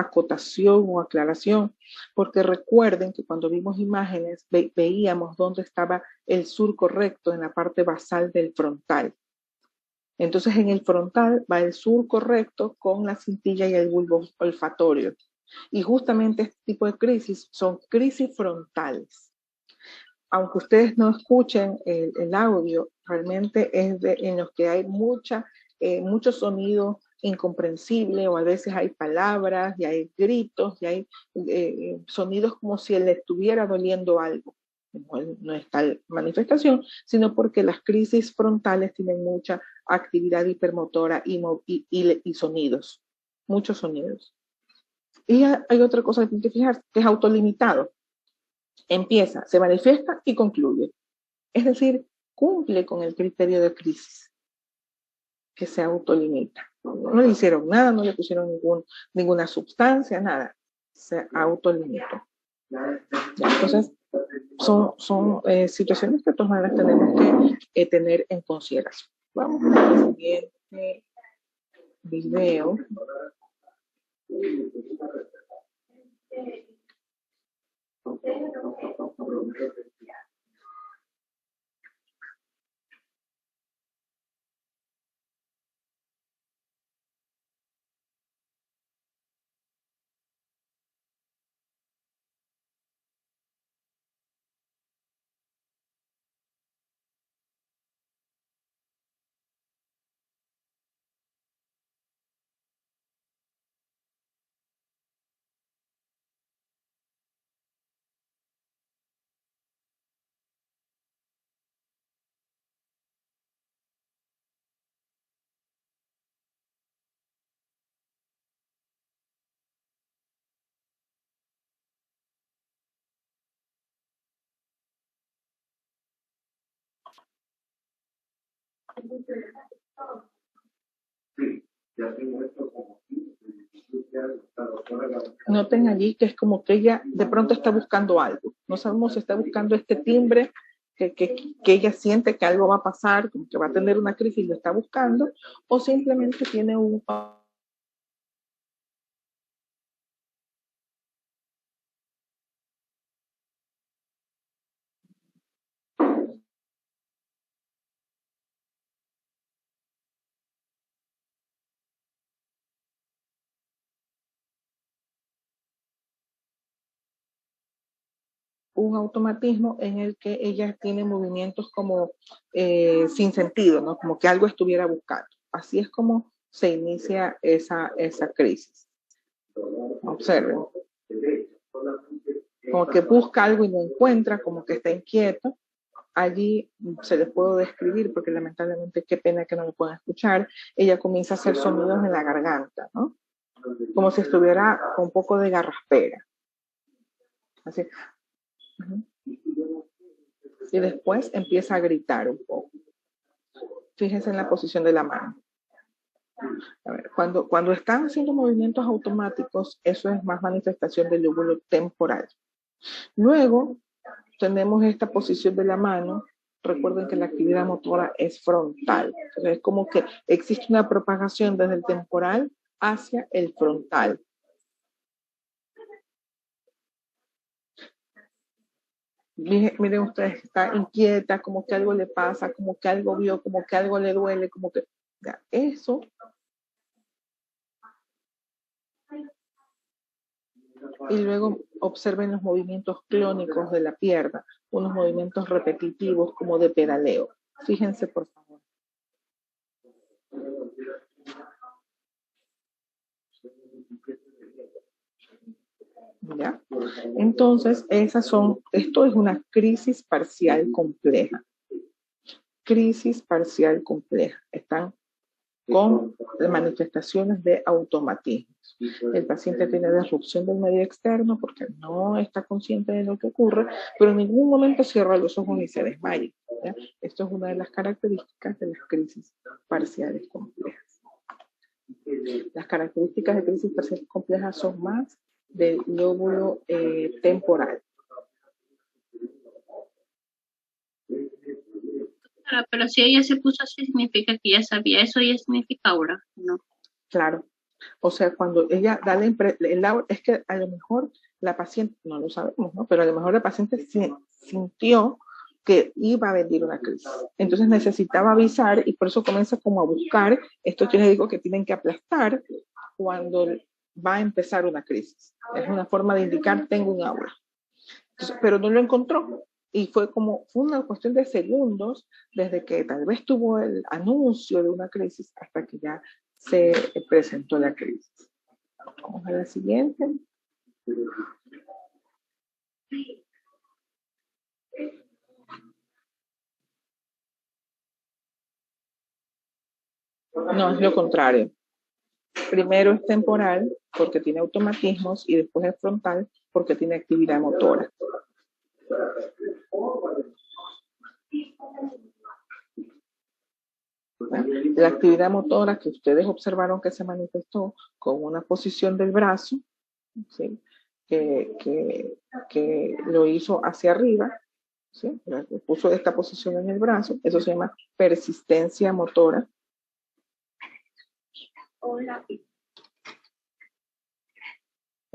Speaker 1: acotación o aclaración? Porque recuerden que cuando vimos imágenes veíamos dónde estaba el surco recto en la parte basal del frontal. Entonces en el frontal va el surco recto con la cintilla y el bulbo olfatorio. Y justamente este tipo de crisis son crisis frontales. Aunque ustedes no escuchen el audio, realmente es en los que hay mucho sonido incomprensible, o a veces hay palabras y hay gritos y hay sonidos como si le estuviera doliendo algo. No es tal manifestación, sino porque las crisis frontales tienen mucha actividad hipermotora y sonidos, muchos sonidos. Y hay otra cosa que tienen que fijarse, que es autolimitado. Empieza, se manifiesta y concluye. Es decir, cumple con el criterio de crisis, que se autolimita. No le hicieron nada, no le pusieron ninguna sustancia, nada. Se autolimitó. Entonces, son situaciones que de todas maneras tenemos que tener en consideración. Vamos al siguiente video. Noten allí que es como que ella de pronto está buscando algo. No sabemos si está buscando este timbre que ella siente que algo va a pasar, como que va a tener una crisis y lo está buscando, o simplemente tiene un automatismo en el que ella tiene movimientos como sin sentido, ¿no? Como que algo estuviera buscando. Así es como se inicia esa crisis. Observen. Como que busca algo y no encuentra, como que está inquieto. Allí se les puedo describir, porque lamentablemente qué pena que no lo puedan escuchar. Ella comienza a hacer sonidos en la garganta, ¿no? Como si estuviera con un poco de garraspera. Así. Y después empieza a gritar un poco. Fíjense en la posición de la mano. A ver, cuando están haciendo movimientos automáticos, eso es más manifestación del lóbulo temporal. Luego tenemos esta posición de la mano. Recuerden que la actividad motora es frontal. Entonces, es como que existe una propagación desde el temporal hacia el frontal. Miren ustedes, está inquieta, como que algo le pasa, como que algo vio, como que algo le duele, como que ya, eso. Y luego observen los movimientos clónicos de la pierna, unos movimientos repetitivos como de pedaleo. Fíjense, por favor. ¿Ya? Entonces, esto es una crisis parcial compleja. Crisis parcial compleja. Están con manifestaciones de automatismos. El paciente tiene disrupción del medio externo porque no está consciente de lo que ocurre, pero en ningún momento cierra los ojos y se desmaya. ¿Ya? Esto es una de las características de las crisis parciales complejas. Las características de crisis parciales complejas son más del lóbulo temporal.
Speaker 5: Pero si ella se puso así, significa que ya sabía eso, ya significa ahora, ¿no?
Speaker 1: Claro. O sea, cuando ella da la impresión, es que a lo mejor la paciente, no lo sabemos, ¿no? Pero a lo mejor la paciente sintió que iba a venir una crisis. Entonces necesitaba avisar y por eso comienza como a buscar estos yo les digo que tienen que aplastar cuando va a empezar una crisis. Es una forma de indicar tengo un aura. Entonces, pero no lo encontró. Y fue una cuestión de segundos desde que tal vez tuvo el anuncio de una crisis hasta que ya se presentó la crisis. Vamos a la siguiente. No, es lo contrario. Primero es temporal porque tiene automatismos y después es frontal porque tiene actividad motora. La actividad motora que ustedes observaron que se manifestó con una posición del brazo, ¿sí? que lo hizo hacia arriba, ¿sí? Puso esta posición en el brazo, eso se llama persistencia motora.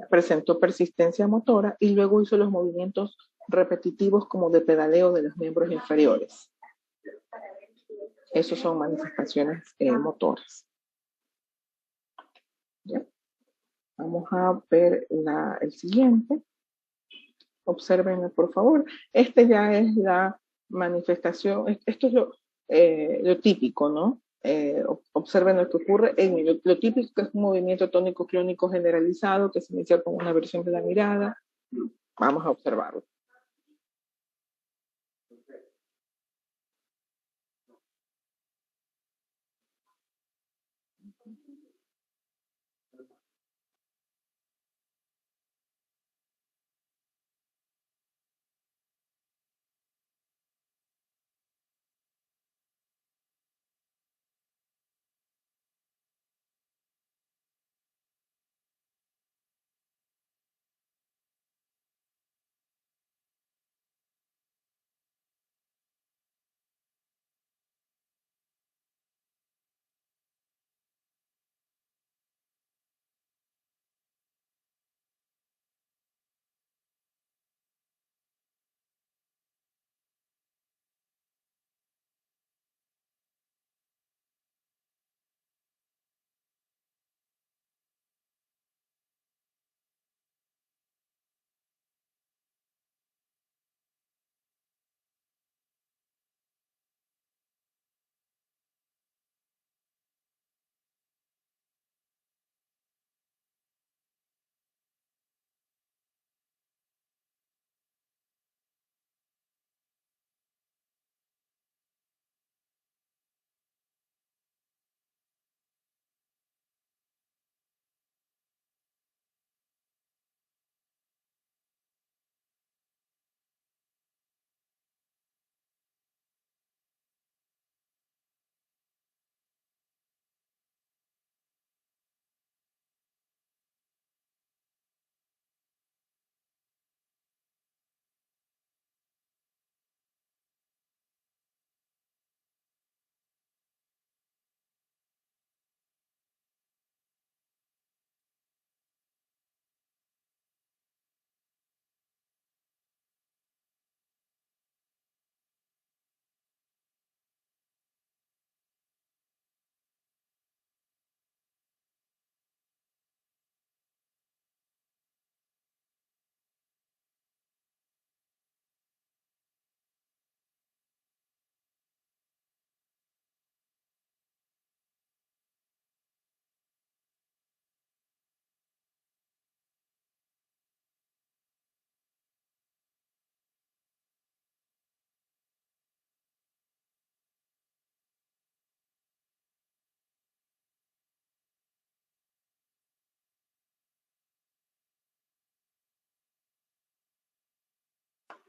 Speaker 1: Presentó persistencia motora y luego hizo los movimientos repetitivos como de pedaleo de los miembros inferiores. Esos son manifestaciones motoras. ¿Ya? Vamos a ver el siguiente. Obsérvenlo, por favor. Este ya es la manifestación, esto es lo típico, ¿no? Observen lo que ocurre. Lo típico es un movimiento tónico clónico generalizado que se inicia con una versión de la mirada. Vamos a observarlo.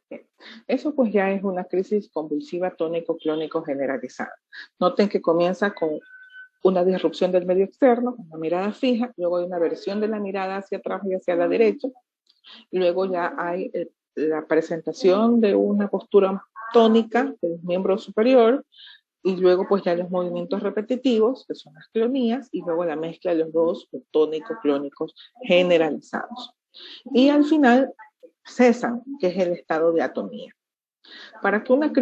Speaker 1: Bien. Eso pues ya es una crisis convulsiva tónico-clónico generalizada. Noten que comienza con una disrupción del medio externo, una mirada fija, luego hay una versión de la mirada hacia atrás y hacia la derecha, y luego ya hay la presentación de una postura tónica del miembro superior, y luego pues ya los movimientos repetitivos, que son las clonías, y luego la mezcla de los dos tónicos-clónicos generalizados. Y al final cesan, que es el estado de atonía. Para que una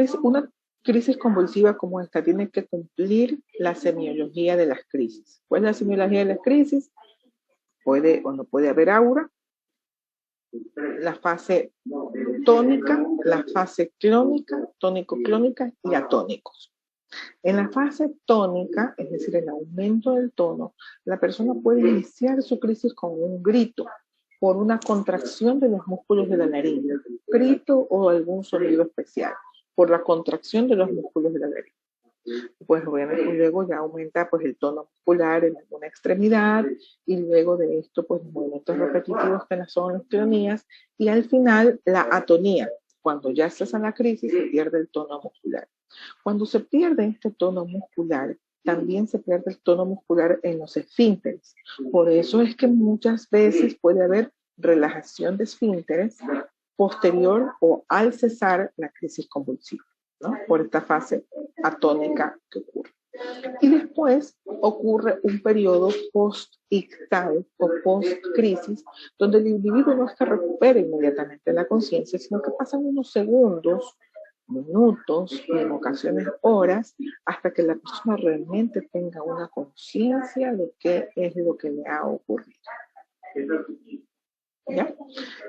Speaker 1: crisis convulsiva como esta tiene que cumplir la semiología de las crisis. ¿Cuál es la semiología de las crisis? Puede o no puede haber aura, la fase tónica, la fase clónica, tónico-clónica y atónicos. En la fase tónica, es decir, el aumento del tono, la persona puede iniciar su crisis con un grito, por una contracción de los músculos de la nariz, grito o algún sonido especial, por la contracción de los músculos de la nariz. Pues bueno, y luego ya aumenta pues el tono muscular en alguna extremidad, y luego de esto pues los movimientos repetitivos que son las clonías, y al final la atonía. Cuando ya cesa la crisis se pierde el tono muscular. Cuando se pierde este tono muscular, también se pierde el tono muscular en los esfínteres. Por eso es que muchas veces puede haber relajación de esfínteres posterior o al cesar la crisis convulsiva, ¿no? Por esta fase atónica que ocurre. Y después ocurre un periodo post-ictal o post-crisis, donde el individuo no es que recupere inmediatamente la conciencia, sino que pasan unos segundos, minutos y en ocasiones horas hasta que la persona realmente tenga una conciencia de qué es lo que le ha ocurrido. ¿Ya?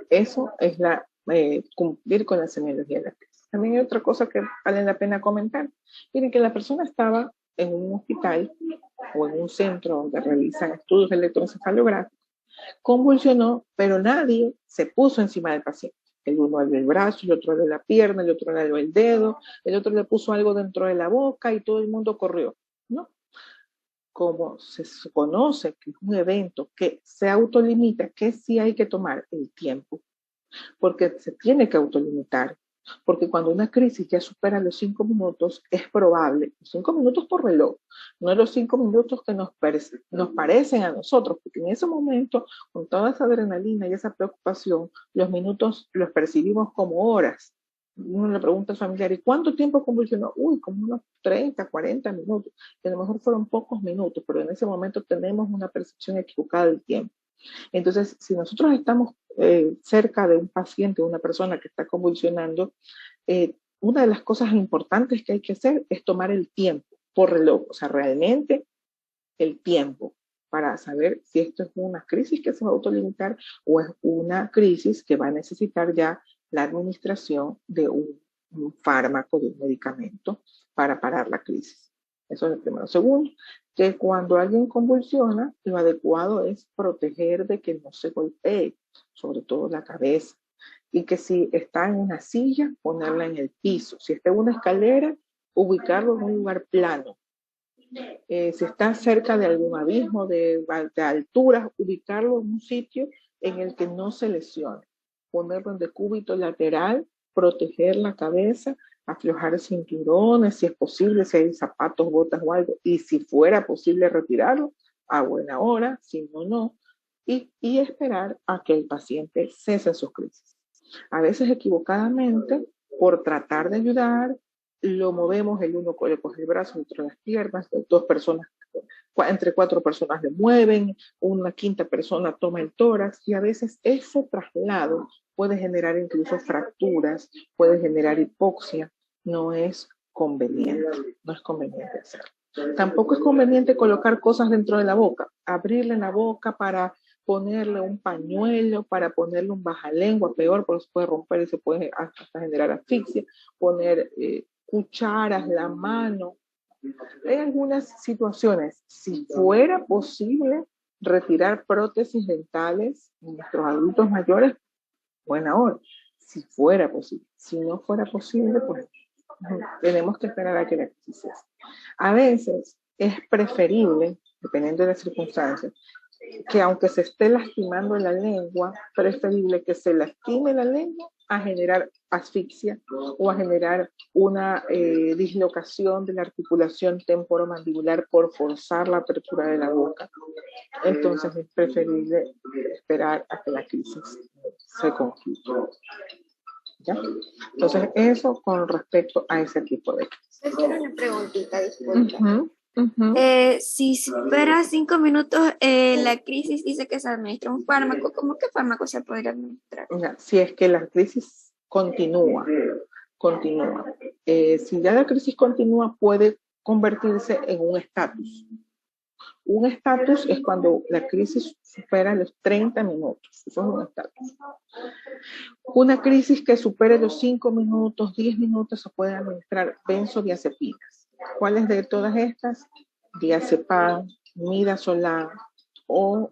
Speaker 1: Eso es cumplir con la semiología de la crisis. También hay otra cosa que vale la pena comentar. Miren que la persona estaba en un hospital o en un centro donde realizan estudios electroencefalográficos, convulsionó, pero nadie se puso encima del paciente. El uno aló el brazo, el otro aló la pierna, el otro aló el dedo, el otro le puso algo dentro de la boca y todo el mundo corrió, ¿no? Como se conoce que es un evento que se autolimita, que sí hay que tomar el tiempo, porque se tiene que autolimitar, porque cuando una crisis ya supera los 5 minutos, es probable, 5 minutos por reloj, no los 5 minutos que nos parecen a nosotros, porque en ese momento, con toda esa adrenalina y esa preocupación, los minutos los percibimos como horas. Uno le pregunta al familiar, ¿y cuánto tiempo convulsionó? Uy, como unos 30, 40 minutos, que a lo mejor fueron pocos minutos, pero en ese momento tenemos una percepción equivocada del tiempo. Entonces, si nosotros estamos cerca de un paciente, una persona que está convulsionando, una de las cosas importantes que hay que hacer es tomar el tiempo por reloj, o sea, realmente el tiempo para saber si esto es una crisis que se va a autolimitar o es una crisis que va a necesitar ya la administración de un fármaco, de un medicamento para parar la crisis. Eso es el primero. Segundo, que cuando alguien convulsiona, lo adecuado es proteger de que no se golpee, sobre todo la cabeza. Y que si está en una silla, ponerla en el piso. Si está en una escalera, ubicarlo en un lugar plano. Si está cerca de algún abismo de alturas, ubicarlo en un sitio en el que no se lesione. Ponerlo en decúbito lateral, proteger la cabeza, aflojar cinturones, si es posible, si hay zapatos, botas o algo, y si fuera posible retirarlo, a buena hora, si no, no, y esperar a que el paciente cese sus crisis. A veces equivocadamente, por tratar de ayudar, lo movemos, el uno le coge el brazo, el otro las piernas, entre 4 personas le mueven, una quinta persona toma el tórax, y a veces ese traslado puede generar incluso fracturas, puede generar hipoxia. No es conveniente hacerlo. Tampoco es conveniente colocar cosas dentro de la boca, abrirle la boca para ponerle un pañuelo, para ponerle un bajalengua, peor, porque se puede romper y se puede hasta generar asfixia, poner cucharas, la mano. Hay algunas situaciones, si fuera posible retirar prótesis dentales en nuestros adultos mayores, buena hora, si fuera posible. Si no fuera posible, pues tenemos que esperar a que la crisis cese. A veces es preferible, dependiendo de las circunstancias, que aunque se esté lastimando la lengua, preferible que se lastime la lengua a generar asfixia o a generar una dislocación de la articulación temporomandibular por forzar la apertura de la boca. Entonces es preferible esperar a que la crisis se concluya. ¿Ya? Entonces eso con respecto a ese tipo de crisis.
Speaker 7: Yo quiero una preguntita, disculpa.
Speaker 1: Uh-huh.
Speaker 7: Si supera 5 minutos la crisis, dice que se administra un fármaco. ¿Cómo qué fármaco se podría administrar?
Speaker 1: Si es que la crisis continúa. Si ya la crisis continúa, puede convertirse en un estatus. Un estatus es cuando la crisis supera los 30 minutos. Eso es un estatus. Una crisis que supere los 5 minutos, 10 minutos, se puede administrar benzodiazepinas. ¿Cuáles de todas estas? Diazepam, midazolam o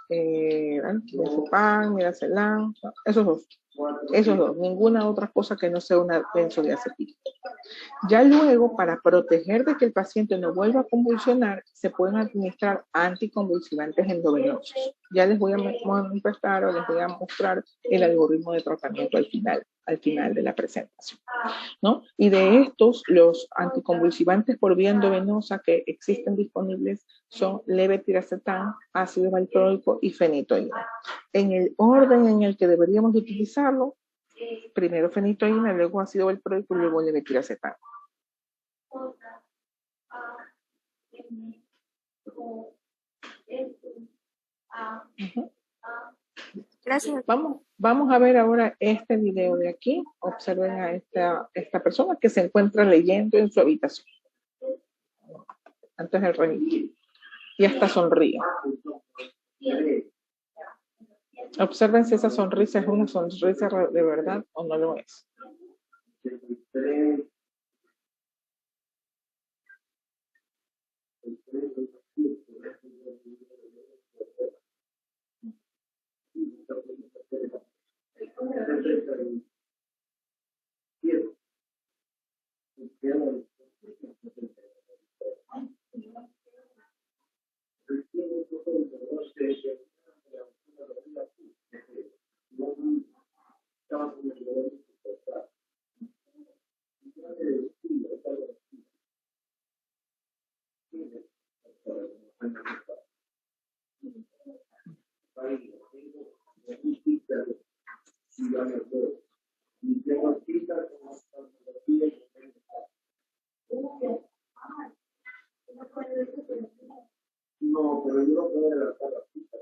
Speaker 1: diazepam, midazolam, esos dos, ninguna otra cosa que no sea una benzodiazepina. Ya luego, para proteger de que el paciente no vuelva a convulsionar, se pueden administrar anticonvulsivantes endovenosos. Ya les voy a manifestar o les voy a mostrar el algoritmo de tratamiento al final de la presentación, ¿no? Y de estos, los anticonvulsivantes por vía endovenosa que existen disponibles son levetiracetam, ácido valproico y fenitoína. En el orden en el que deberíamos de utilizarlo, primero fenitoína, luego ácido valproico y luego levetiracetam.
Speaker 7: Gracias.
Speaker 1: Vamos a ver ahora este video de aquí. Observen a esta persona que se encuentra leyendo en su habitación antes del registro y hasta sonríe. Observen si esa sonrisa es una sonrisa de verdad o no lo es. No, pero yo no puedo adelantar la cita.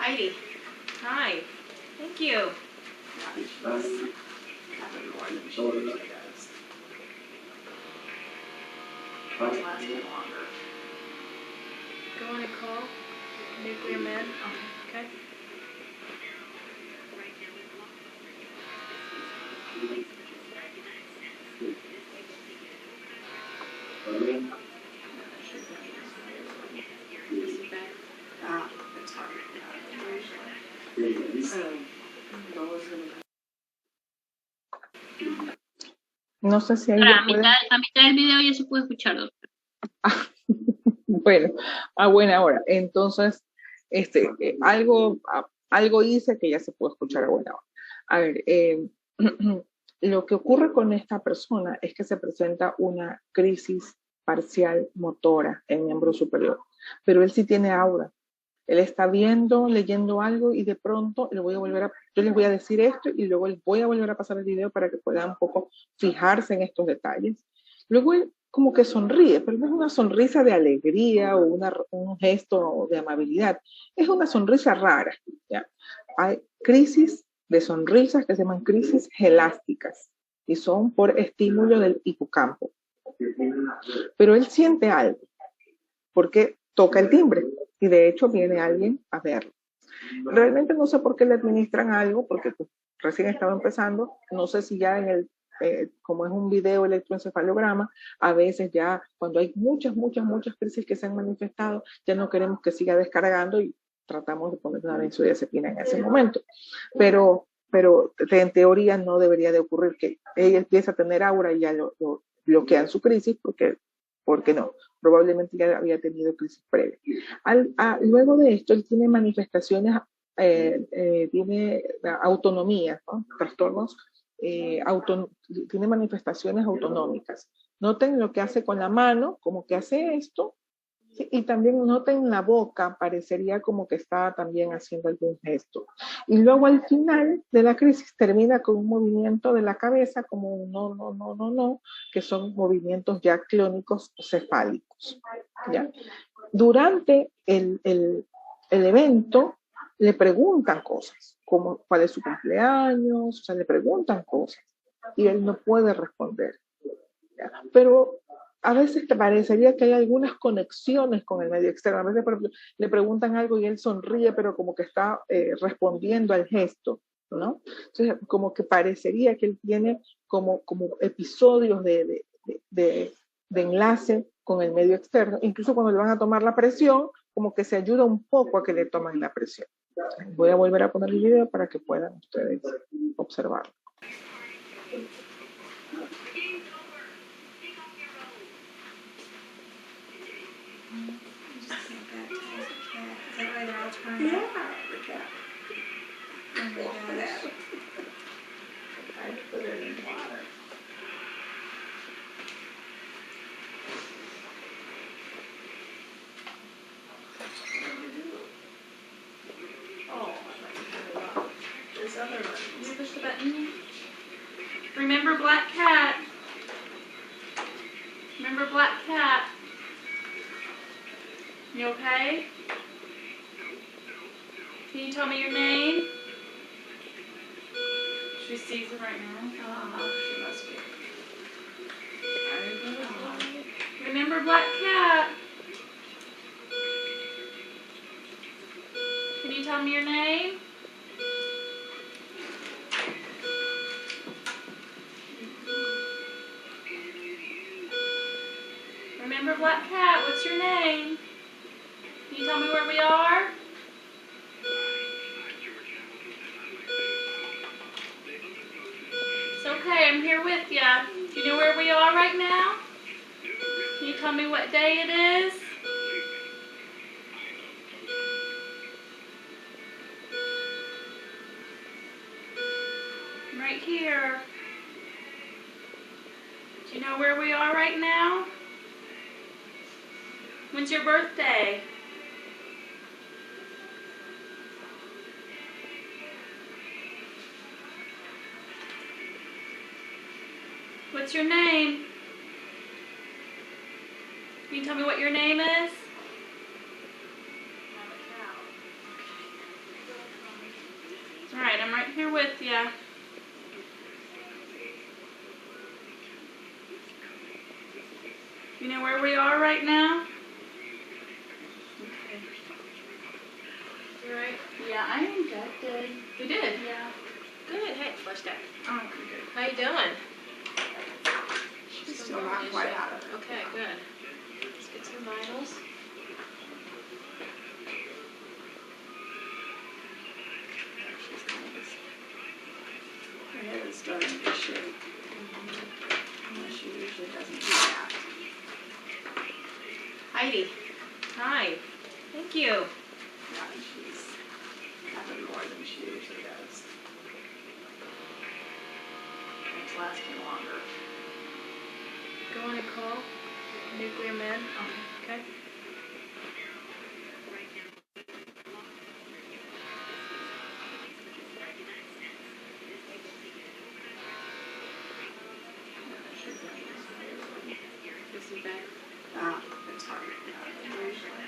Speaker 8: Heidi, hi. Thank you. Go on and call nuclear med. Okay.
Speaker 1: No sé si ahí
Speaker 5: Ahora,
Speaker 1: ya
Speaker 5: a
Speaker 1: pueden...
Speaker 5: mitad del video ya se puede escuchar, doctor.
Speaker 1: Bueno, a buena hora. Entonces, algo hice que ya se puede escuchar a buena hora. A ver, lo que ocurre con esta persona es que se presenta una crisis parcial motora en miembro superior, pero él sí tiene aura. Él está viendo, leyendo algo y de pronto yo les voy a decir esto y luego les voy a volver a pasar el video para que puedan un poco fijarse en estos detalles. Luego él como que sonríe, pero no es una sonrisa de alegría o un gesto de amabilidad, es una sonrisa rara. ¿Ya? Hay crisis de sonrisas que se llaman crisis gelásticas y son por estímulo del hipocampo. Pero él siente algo porque toca el timbre y de hecho viene alguien a verlo. Realmente no sé por qué le administran algo, porque pues, recién estaba empezando, no sé si ya como es un video electroencefalograma, a veces ya cuando hay muchas crisis que se han manifestado, ya no queremos que siga descargando y tratamos de poner una benzodiazepina en ese momento. Pero en teoría no debería de ocurrir que ella empiece a tener aura y ya lo bloquean su crisis, porque no, probablemente ya había tenido crisis previa. Luego de esto, él tiene manifestaciones, tiene autonomía, ¿no? Trastornos, tiene manifestaciones autonómicas. Noten lo que hace con la mano, como que hace esto, ¿sí? Y también noten la boca, parecería como que está también haciendo algún gesto. Y luego al final de la crisis termina con un movimiento de la cabeza como un no, que son movimientos ya clónicos cefálicos. ¿Ya? Durante el evento le preguntan cosas, como cuál es su cumpleaños, o sea, le preguntan cosas y él no puede responder. ¿Ya? Pero a veces te parecería que hay algunas conexiones con el medio externo. A veces, por ejemplo, le preguntan algo y él sonríe, pero como que está respondiendo al gesto, ¿no? Entonces, como que parecería que él tiene como episodios de enlace con el medio externo. Incluso cuando le van a tomar la presión, como que se ayuda un poco a que le tomen la presión. Voy a volver a poner el video para que puedan ustedes observarlo.
Speaker 8: You push the button. Remember Black Cat? Remember Black Cat? You okay? Can you tell me your name? She sees it right now. She must be. Remember Black Cat? Can you tell me your name? Remember Black Cat, what's your name? Can you tell me where we are? It's okay, I'm here with you. Do you know where we are right now? Can you tell me what day it is? I'm right here. Do you know where we are right now? When's your birthday? What's your name? Can you tell me what your name is? Alright, I'm right here with you. You know where we are right now? Okay. You right? Yeah, I am good. Good. You did? Yeah.
Speaker 6: Good. Hey, flush that.
Speaker 8: Oh, good.
Speaker 6: How you doing?
Speaker 8: She's still not quite out of it.
Speaker 6: Okay, good. Let's get some vitals.
Speaker 8: starting to shake. She usually doesn't do that. Heidi, hi. Thank you. Yeah, she's having more than she usually does. It's lasting longer. Go on and call nuclear med. Okay. Is he back? It's hard. Usually.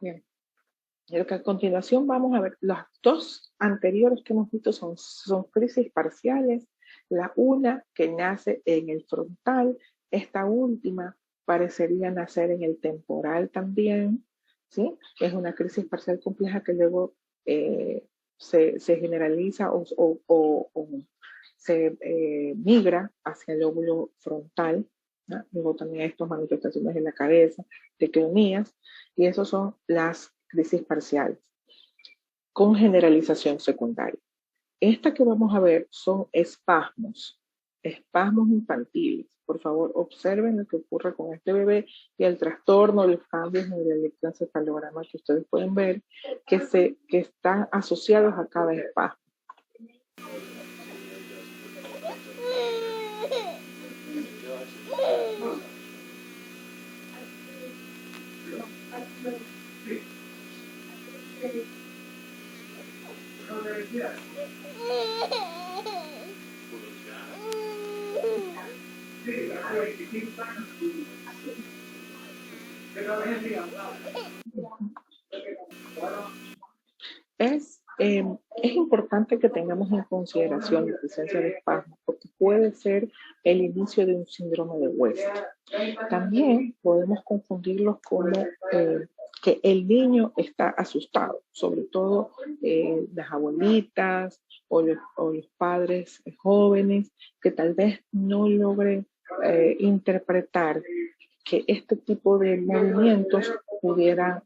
Speaker 1: Bien. Y a continuación vamos a ver las dos anteriores que hemos visto son crisis parciales. La una que nace en el frontal, esta última parecería nacer en el temporal también, ¿sí? Es una crisis parcial compleja que luego se generaliza o se migra hacia el lóbulo frontal, ¿no? Luego también hay estas manifestaciones en la cabeza, de clonías, y esas son las crisis parciales, con generalización secundaria. Esta que vamos a ver son espasmos infantiles. Por favor, observen lo que ocurre con este bebé y el trastorno, los cambios en el electroencefalograma que ustedes pueden ver que están asociados a cada espasmo. Es importante que tengamos en consideración la presencia de espasmos porque puede ser el inicio de un síndrome de West. También podemos confundirlos como que el niño está asustado, sobre todo las abuelitas o los padres jóvenes que tal vez no logren interpretar que este tipo de movimientos pudieran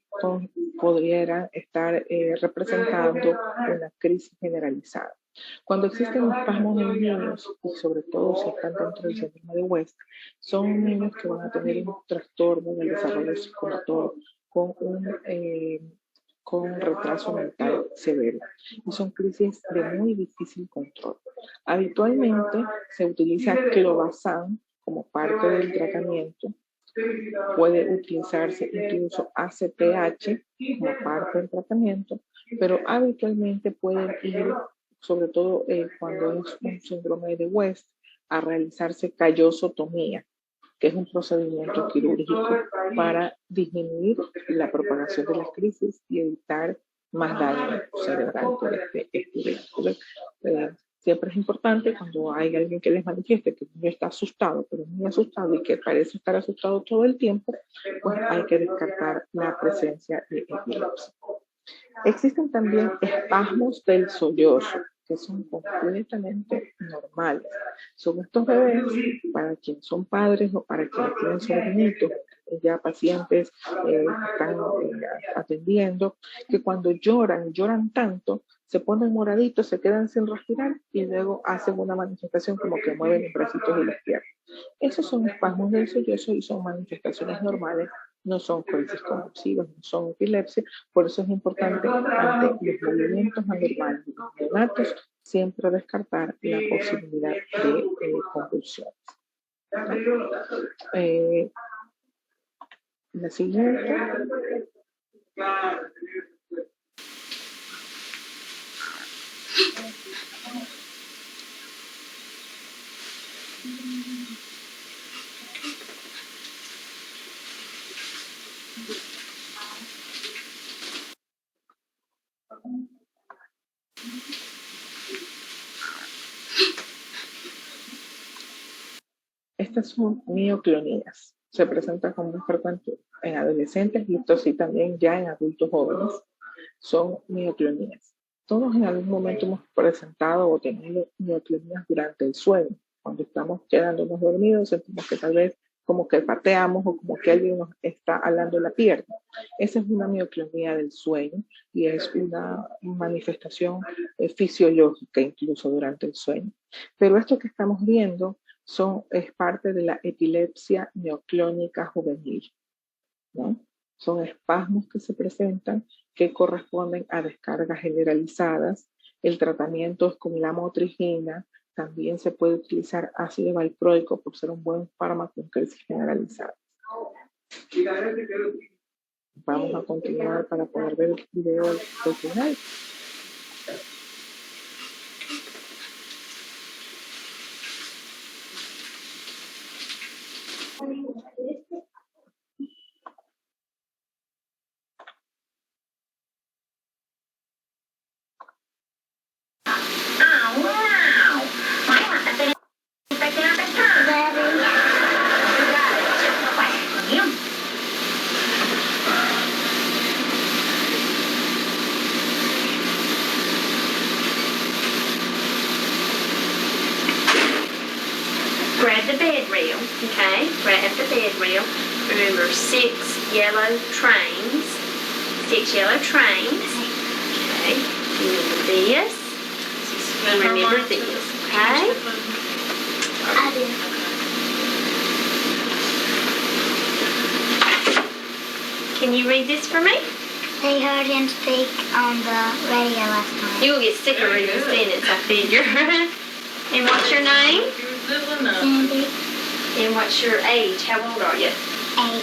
Speaker 1: estar representando una crisis generalizada. Cuando existen espasmos en niños, y sobre todo si están dentro del síndrome de West, son niños que van a tener un trastorno del desarrollo psicomotor con retraso mental severo. Y son crisis de muy difícil control. Habitualmente se utiliza clobazam como parte del tratamiento. Puede utilizarse incluso ACTH como parte del tratamiento, pero habitualmente pueden ir, sobre todo cuando es un síndrome de West, a realizarse callosotomía, que es un procedimiento quirúrgico para disminuir la propagación de las crisis y evitar más daño cerebral por este evento. Siempre es importante cuando hay alguien que les manifieste que el niño está asustado, pero muy asustado y que parece estar asustado todo el tiempo, pues hay que descartar la presencia de epilepsia. Existen también espasmos del sollozo, que son completamente normales. Son estos bebés, para quienes son padres o para quienes tienen sobrinitos, ya pacientes están atendiendo, que cuando lloran tanto, se ponen moraditos, se quedan sin respirar y luego hacen una manifestación como que mueven los bracitos y las piernas. Esos son espasmos del sollozo y son manifestaciones normales, no son crisis convulsivas, no son epilepsia. Por eso es importante, ante los movimientos anormales de los neonatos, siempre descartar la posibilidad de convulsiones. La siguiente. Estas son mioclonías. Se presentan como muy frecuente en adolescentes y esto sí también ya en adultos jóvenes. Son mioclonías. Todos en algún momento hemos presentado o tenido mioclonías durante el sueño. Cuando estamos quedándonos dormidos, sentimos que tal vez como que pateamos o como que alguien nos está alando la pierna. Esa es una mioclonía del sueño y es una manifestación fisiológica incluso durante el sueño. Pero esto que estamos viendo es parte de la epilepsia mioclónica juvenil, ¿no? Son espasmos que se presentan que corresponden a descargas generalizadas. El tratamiento es con lamotrigina. También se puede utilizar ácido valproico por ser un buen fármaco en crisis generalizada. Vamos a continuar para poder ver el video del final.
Speaker 9: Grab the bed rail, okay? Grab the bed rail. Remember 6 yellow trains. 6 yellow trains. Okay. Remember this. And remember this, okay?
Speaker 10: I do.
Speaker 9: Can you read this for me?
Speaker 10: They heard him speak on the radio last night.
Speaker 9: You will get sick of reading the sentence, I figure. And what's your name?
Speaker 10: Cindy,
Speaker 9: And what's your age? How old are you?
Speaker 10: 8.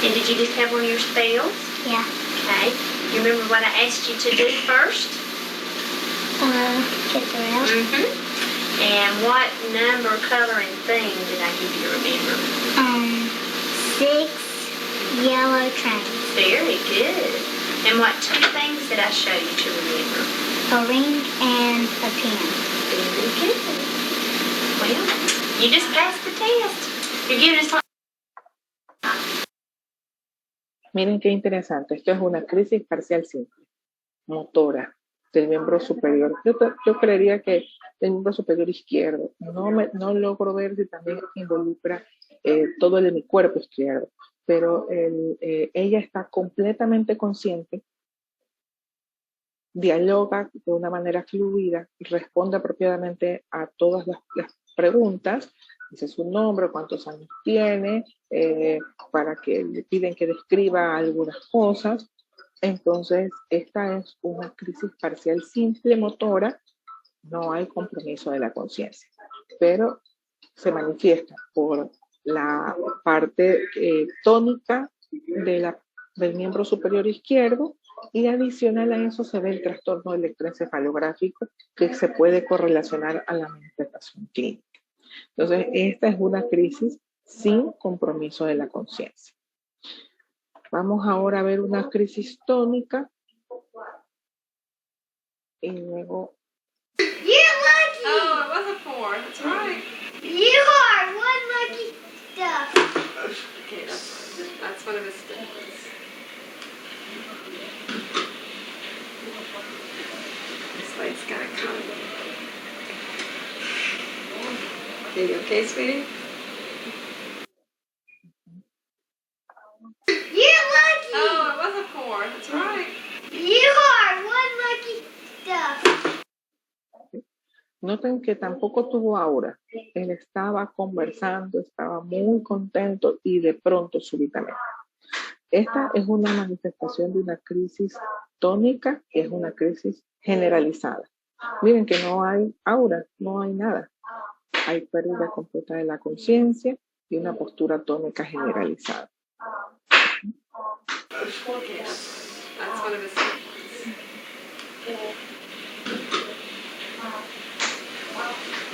Speaker 9: And did you just have one of your spells?
Speaker 10: Yeah.
Speaker 9: Okay. You remember what I asked you to do first?
Speaker 10: Get the rail.
Speaker 9: Mm-hmm. And what number, color, and theme did I give you to remember?
Speaker 10: 6 yellow trains.
Speaker 9: Very good. And what 2 things did I show you to remember?
Speaker 10: A ring and a pin.
Speaker 9: Very good. Well, you just passed the test. You're giving us
Speaker 1: Miren qué interesante. Esto es una crisis parcial simple, motora, del miembro superior. Yo creería que el miembro superior izquierdo. No logro ver si también involucra todo el cuerpo izquierdo. Pero ella está completamente consciente, dialoga de una manera fluida, responde apropiadamente a todas las preguntas, dice su nombre, cuántos años tiene, para que le piden que describa algunas cosas. Entonces, esta es una crisis parcial simple motora, no hay compromiso de la conciencia, pero se manifiesta por la parte tónica del miembro superior izquierdo, y adicional a eso se ve el trastorno electroencefalográfico que se puede correlacionar a la manifestación clínica. Entonces, esta es una crisis sin compromiso de la conciencia. Vamos ahora a ver una crisis tónica y luego...
Speaker 10: You're lucky!
Speaker 8: Oh, it was a 4. That's right.
Speaker 10: You are one lucky duck.
Speaker 8: Okay, that's one of his steps. This light's gotta come. Okay, you okay, sweetie?
Speaker 10: You're lucky!
Speaker 8: Oh, it was a 4. That's right.
Speaker 10: You are one lucky duck.
Speaker 1: Noten que tampoco tuvo aura. Él estaba conversando, estaba muy contento y de pronto súbitamente. Esta es una manifestación de una crisis tónica y es una crisis generalizada. Miren que no hay aura, no hay nada. Hay pérdida completa de la conciencia y una postura tónica generalizada.
Speaker 8: That's one of his steps.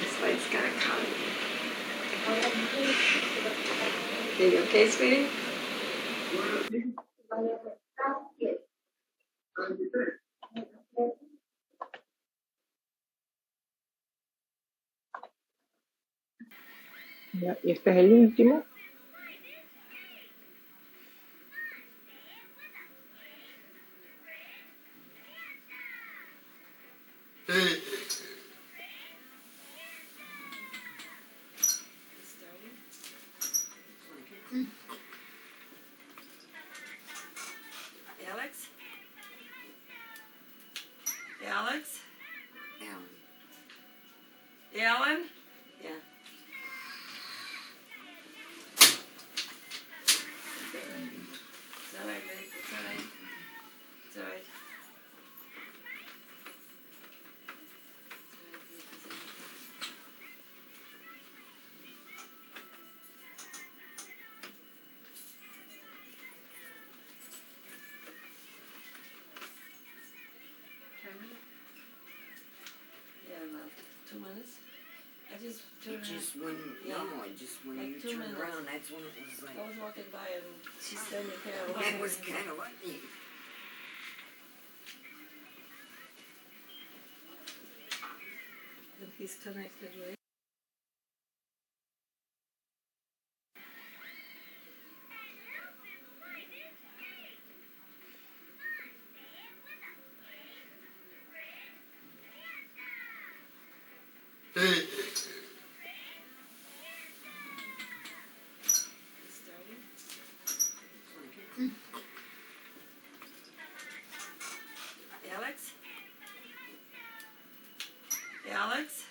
Speaker 8: This light's gotta come. Okay, you okay, sweetie?
Speaker 1: Ya, y este es el último.
Speaker 11: Ellen? Yeah. It's all right, babe. It's all right. It's all right. Yeah, about 2 minutes. I just turned
Speaker 12: Just when,
Speaker 11: yeah.
Speaker 12: no, just when
Speaker 11: Like
Speaker 12: you
Speaker 11: 2
Speaker 12: turned
Speaker 11: minutes.
Speaker 12: around, that's when it was like,
Speaker 11: I was walking by and she's standing there.
Speaker 12: that was kind of lucky.
Speaker 11: And he's connected, right? Alex? Alex?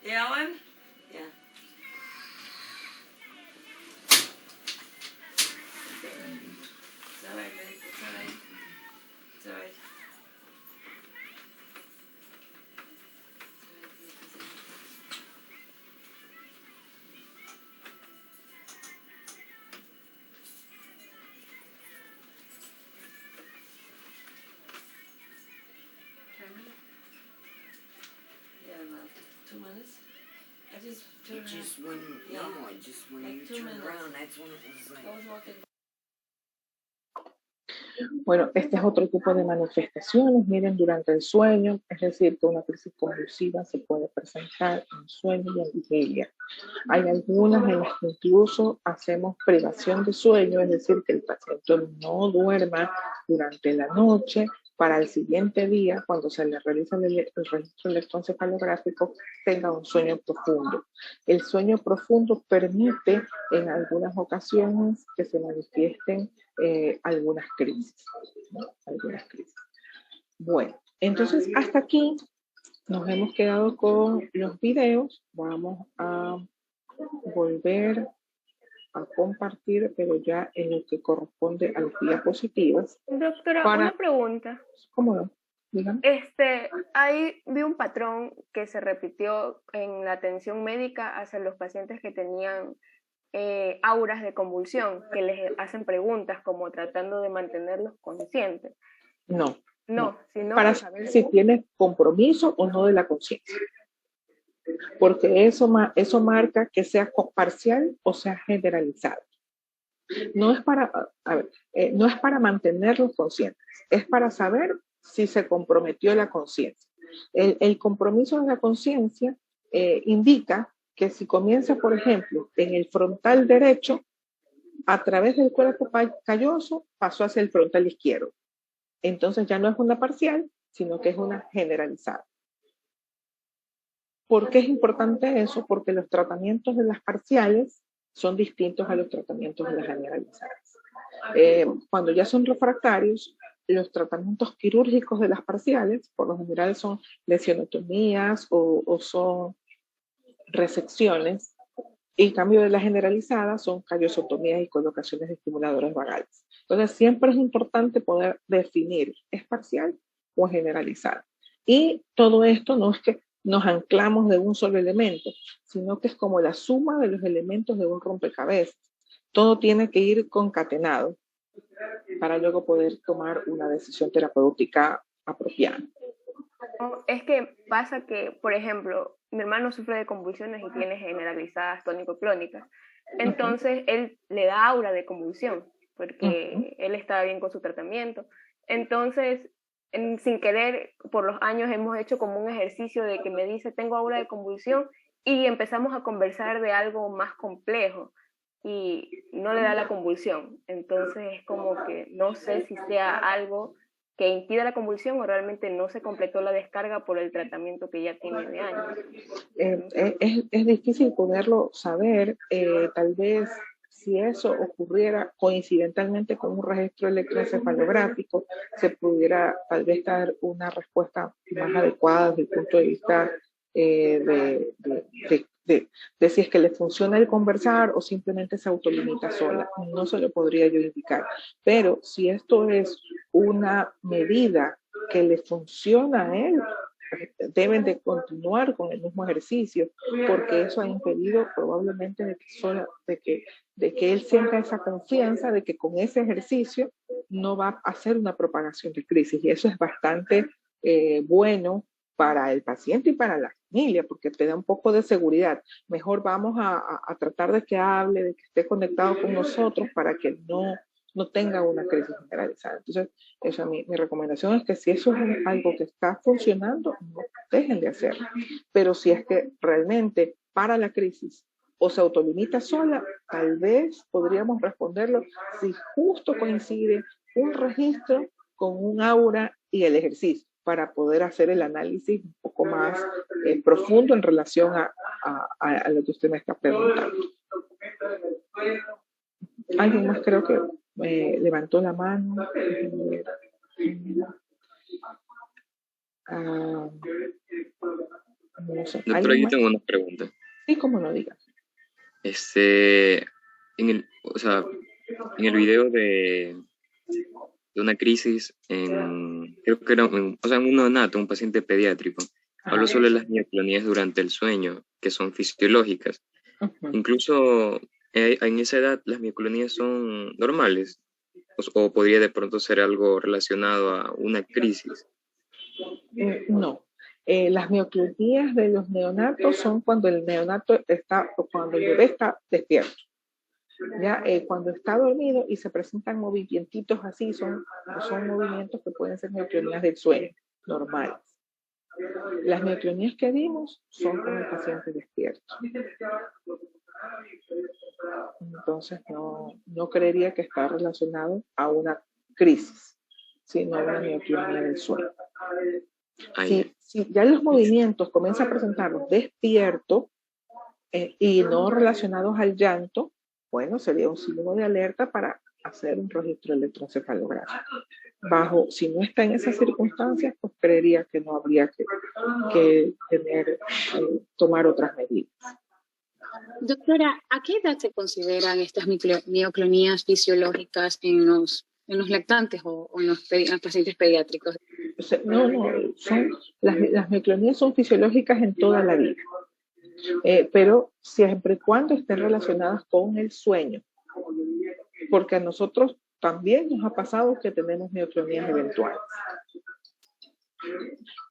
Speaker 11: Ellen? Yeah. It's all right, babe. It's all right. It's all right. Yeah, about 2 minutes. I just turned
Speaker 12: Just
Speaker 11: around.
Speaker 12: when,
Speaker 11: Yeah.
Speaker 12: no, just when
Speaker 11: Like
Speaker 12: you
Speaker 11: 2
Speaker 12: turned
Speaker 11: minutes.
Speaker 12: around, that's when it was like,
Speaker 11: I was walking.
Speaker 1: Bueno, este es otro tipo de manifestaciones, miren, durante el sueño, es decir, que una crisis convulsiva se puede presentar en sueño y en vigilia. Hay algunas en las que incluso hacemos privación de sueño, es decir, que el paciente no duerma durante la noche para el siguiente día, cuando se le realiza el registro electroencefalográfico, tenga un sueño profundo. El sueño profundo permite en algunas ocasiones que se manifiesten algunas crisis, ¿no? Algunas crisis. Bueno, entonces hasta aquí nos hemos quedado con los videos. Vamos a volver a compartir, pero ya en lo que corresponde a las diapositivas.
Speaker 3: Doctora, una pregunta.
Speaker 1: ¿Cómo no? Dígame.
Speaker 3: Ahí vi un patrón que se repitió en la atención médica hacia los pacientes que tenían auras de convulsión, que les hacen preguntas como tratando de mantenerlos conscientes.
Speaker 1: No.
Speaker 3: Sino
Speaker 1: para saber si tienes compromiso o no de la conciencia. Porque eso marca que sea parcial o sea generalizado. No es para, no es para mantenerlos conscientes, es para saber si se comprometió la conciencia. El compromiso de la conciencia indica que si comienza, por ejemplo, en el frontal derecho, a través del cuerpo calloso pasó hacia el frontal izquierdo. Entonces ya no es una parcial, sino que es una generalizada. ¿Por qué es importante eso? Porque los tratamientos de las parciales son distintos a los tratamientos de las generalizadas. Cuando ya son refractarios, los tratamientos quirúrgicos de las parciales, por lo general son lesionotomías o son resecciones, y en cambio de las generalizadas son callosotomías y colocaciones de estimuladores vagales. Entonces siempre es importante poder definir, ¿es parcial o es generalizada? Y todo esto no es que nos anclamos de un solo elemento, sino que es como la suma de los elementos de un rompecabezas. Todo tiene que ir concatenado para luego poder tomar una decisión terapéutica apropiada.
Speaker 3: Es que pasa que, por ejemplo, mi hermano sufre de convulsiones y tiene generalizadas tónico-clónicas. Entonces, él le da aura de convulsión, porque él estaba bien con su tratamiento. Entonces, sin querer, por los años hemos hecho como un ejercicio de que me dice, tengo aura de convulsión, y empezamos a conversar de algo más complejo, y no le da la convulsión. Entonces, es como que no sé si sea algo que impida la convulsión o realmente no se completó la descarga por el tratamiento que ya tiene de años.
Speaker 1: Es difícil poderlo saber, tal vez si eso ocurriera coincidentalmente con un registro electroencefalográfico, se pudiera tal vez dar una respuesta más adecuada desde el punto de vista de si es que le funciona el conversar o simplemente se autolimita sola. No se lo podría yo indicar. Pero si esto es una medida que le funciona a él, deben de continuar con el mismo ejercicio, porque eso ha impedido probablemente de que él sienta esa confianza de que con ese ejercicio no va a hacer una propagación de crisis. Y eso es bastante bueno para el paciente y para la familia, porque te da un poco de seguridad. Mejor vamos a tratar de que hable, de que esté conectado con nosotros para que no tenga una crisis generalizada. Entonces, esa mi recomendación es que si eso es algo que está funcionando, no dejen de hacerlo. Pero si es que realmente para la crisis o se autolimita sola, tal vez podríamos responderlo si justo coincide un registro con un aura y el ejercicio, para poder hacer el análisis un poco más profundo en relación a lo que usted me está preguntando. Alguien más creo que levantó la mano. No sé.
Speaker 13: Doctora, yo tengo una pregunta.
Speaker 1: Sí, como no diga.
Speaker 13: En el video de una crisis creo que era en un neonato, un paciente pediátrico, habló sobre las mioclonías durante el sueño, que son fisiológicas. Incluso en esa edad las mioclonías son normales, o podría de pronto ser algo relacionado a una crisis.
Speaker 1: No. Las mioclonías de los neonatos son cuando el neonato cuando el bebé está despierto. Ya cuando está dormido y se presentan movimientos así, son movimientos que pueden ser mioclonías del sueño, normales. Las mioclonías que vimos son con el paciente despierto. Entonces no creería que está relacionado a una crisis, sino a una mioclonía del sueño. Si ya los movimientos comienzan a presentarlos despierto y no relacionados al llanto, bueno, sería un signo de alerta para hacer un registro electroencefalográfico. Si no está en esas circunstancias, pues creería que no habría que tomar otras medidas.
Speaker 2: Doctora, ¿a qué edad se consideran estas mioclonías fisiológicas en los lactantes o en los pacientes pediátricos?
Speaker 1: Las mioclonías son fisiológicas en toda la vida. Pero siempre y cuando estén relacionadas con el sueño, porque a nosotros también nos ha pasado que tenemos mioclonías eventuales.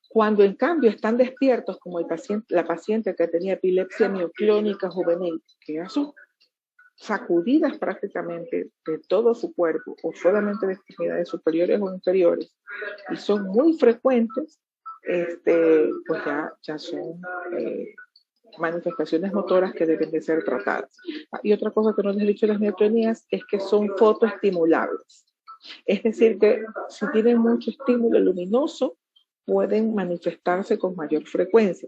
Speaker 1: Cuando en cambio están despiertos, como la paciente que tenía epilepsia mioclónica juvenil, que ya son sacudidas prácticamente de todo su cuerpo, o solamente de extremidades superiores o inferiores, y son muy frecuentes, pues ya son manifestaciones motoras que deben de ser tratadas. Y otra cosa que no les he dicho de las mioclonías es que son fotoestimulables. Es decir, que si tienen mucho estímulo luminoso, pueden manifestarse con mayor frecuencia.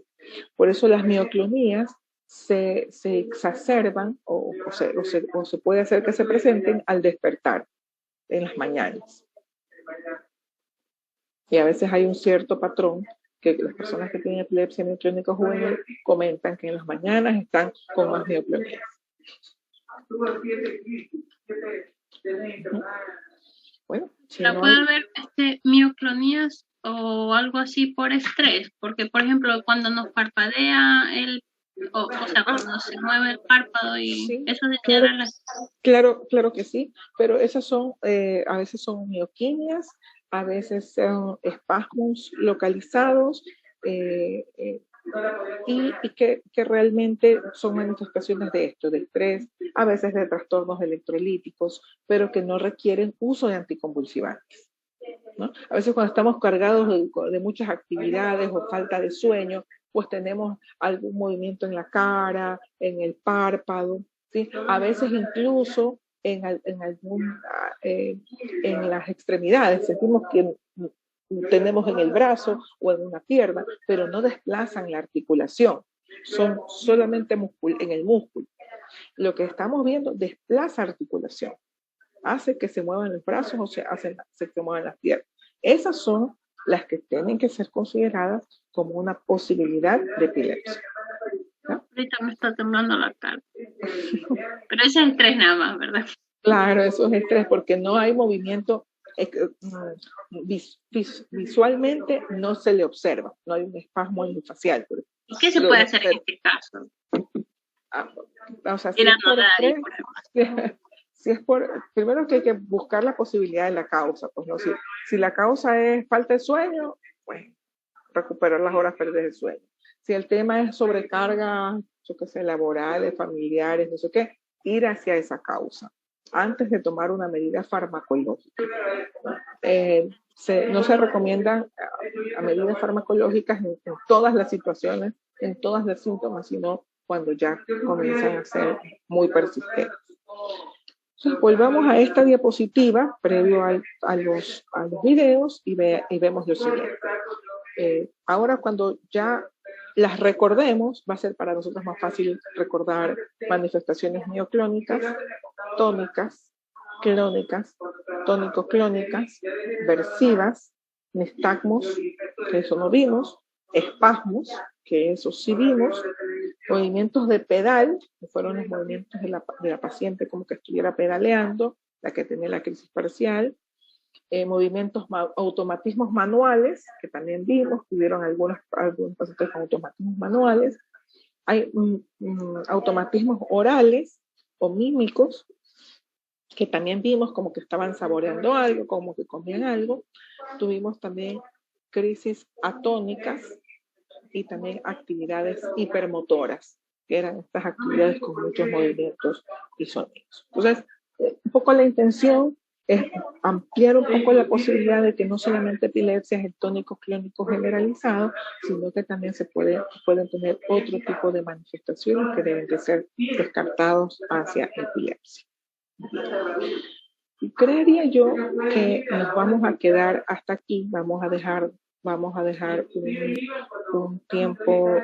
Speaker 1: Por eso las mioclonías se exacerban o se puede hacer que se presenten al despertar en las mañanas. Y a veces hay un cierto patrón que las personas que tienen epilepsia mioclónica juvenil comentan que en las mañanas están con más mioclonías. Bueno,
Speaker 5: pero puede haber mioclonías o algo así por estrés, porque por ejemplo cuando nos parpadea cuando se mueve el párpado y sí, eso genera
Speaker 1: claro que sí, pero esas son a veces son mioquinias, a veces son espasmos localizados y que realmente son manifestaciones de esto, de estrés, a veces de trastornos electrolíticos, pero que no requieren uso de anticonvulsivantes, ¿no? A veces cuando estamos cargados de muchas actividades o falta de sueño, pues tenemos algún movimiento en la cara, en el párpado, ¿sí? A veces incluso en las extremidades, sentimos que tenemos en el brazo o en una pierna, pero no desplazan la articulación, son solamente en el músculo. lo que estamos viendo desplaza articulación, hace que se muevan los brazos o se muevan las piernas. Esas son las que tienen que ser consideradas como una posibilidad de epilepsia. ¿No?
Speaker 5: Ahorita me está temblando la cara. Pero ese es estrés nada más, ¿verdad?
Speaker 1: Claro, eso es estrés porque no hay movimiento, visualmente no se le observa, no hay un espasmo facial.
Speaker 5: ¿Y qué se puede hacer en este caso?
Speaker 1: O sea, si es por, primero que hay que buscar la posibilidad de la causa, pues no, si la causa es falta de sueño, pues recuperar las horas perdidas de sueño. Si el tema es sobrecarga, yo qué sé, laborales, familiares, no sé qué, ir hacia esa causa antes de tomar una medida farmacológica. No se recomiendan a medidas farmacológicas en todas las situaciones, en todas las síntomas, sino cuando ya comienzan a ser muy persistentes. Entonces, volvamos a esta diapositiva previo a los videos y vemos lo siguiente. Ahora cuando ya las recordemos, va a ser para nosotros más fácil recordar manifestaciones mioclónicas, tónicas, clónicas, tónico-clónicas, versivas, nistagmos, que eso no vimos, espasmos, que eso sí vimos, movimientos de pedal, que fueron los movimientos de la paciente como que estuviera pedaleando, la que tenía la crisis parcial, automatismos manuales, que también vimos, tuvieron algunos pacientes con automatismos manuales, hay automatismos orales o mímicos, que también vimos como que estaban saboreando algo, como que comían algo. Tuvimos también crisis atónicas y también actividades hipermotoras, que eran estas actividades con muchos movimientos y sonidos. Entonces, un poco la intención es ampliar un poco la posibilidad de que no solamente epilepsia es el tónico clónico generalizado, sino que también pueden tener otro tipo de manifestaciones que deben de ser descartados hacia epilepsia. Y creería yo que nos vamos a quedar hasta aquí, vamos a dejar un tiempo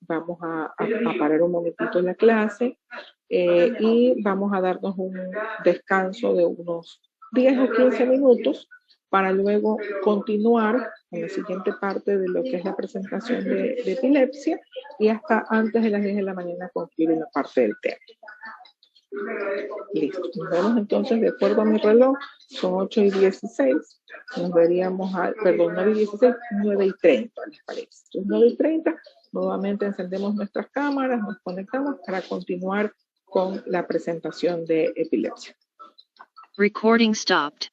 Speaker 1: vamos a parar un momentito en la clase y vamos a darnos un descanso de unos 10 o 15 minutos para luego continuar en la siguiente parte de lo que es la presentación de epilepsia y hasta antes de las 10 de la mañana concluir la parte del tema. Listo, nos vemos entonces de acuerdo a mi reloj, son 8:16, nos veríamos, 9:16, 9:30 les parece. Entonces 9:30, nuevamente encendemos nuestras cámaras, nos conectamos para continuar con la presentación de epilepsia.
Speaker 14: Recording stopped.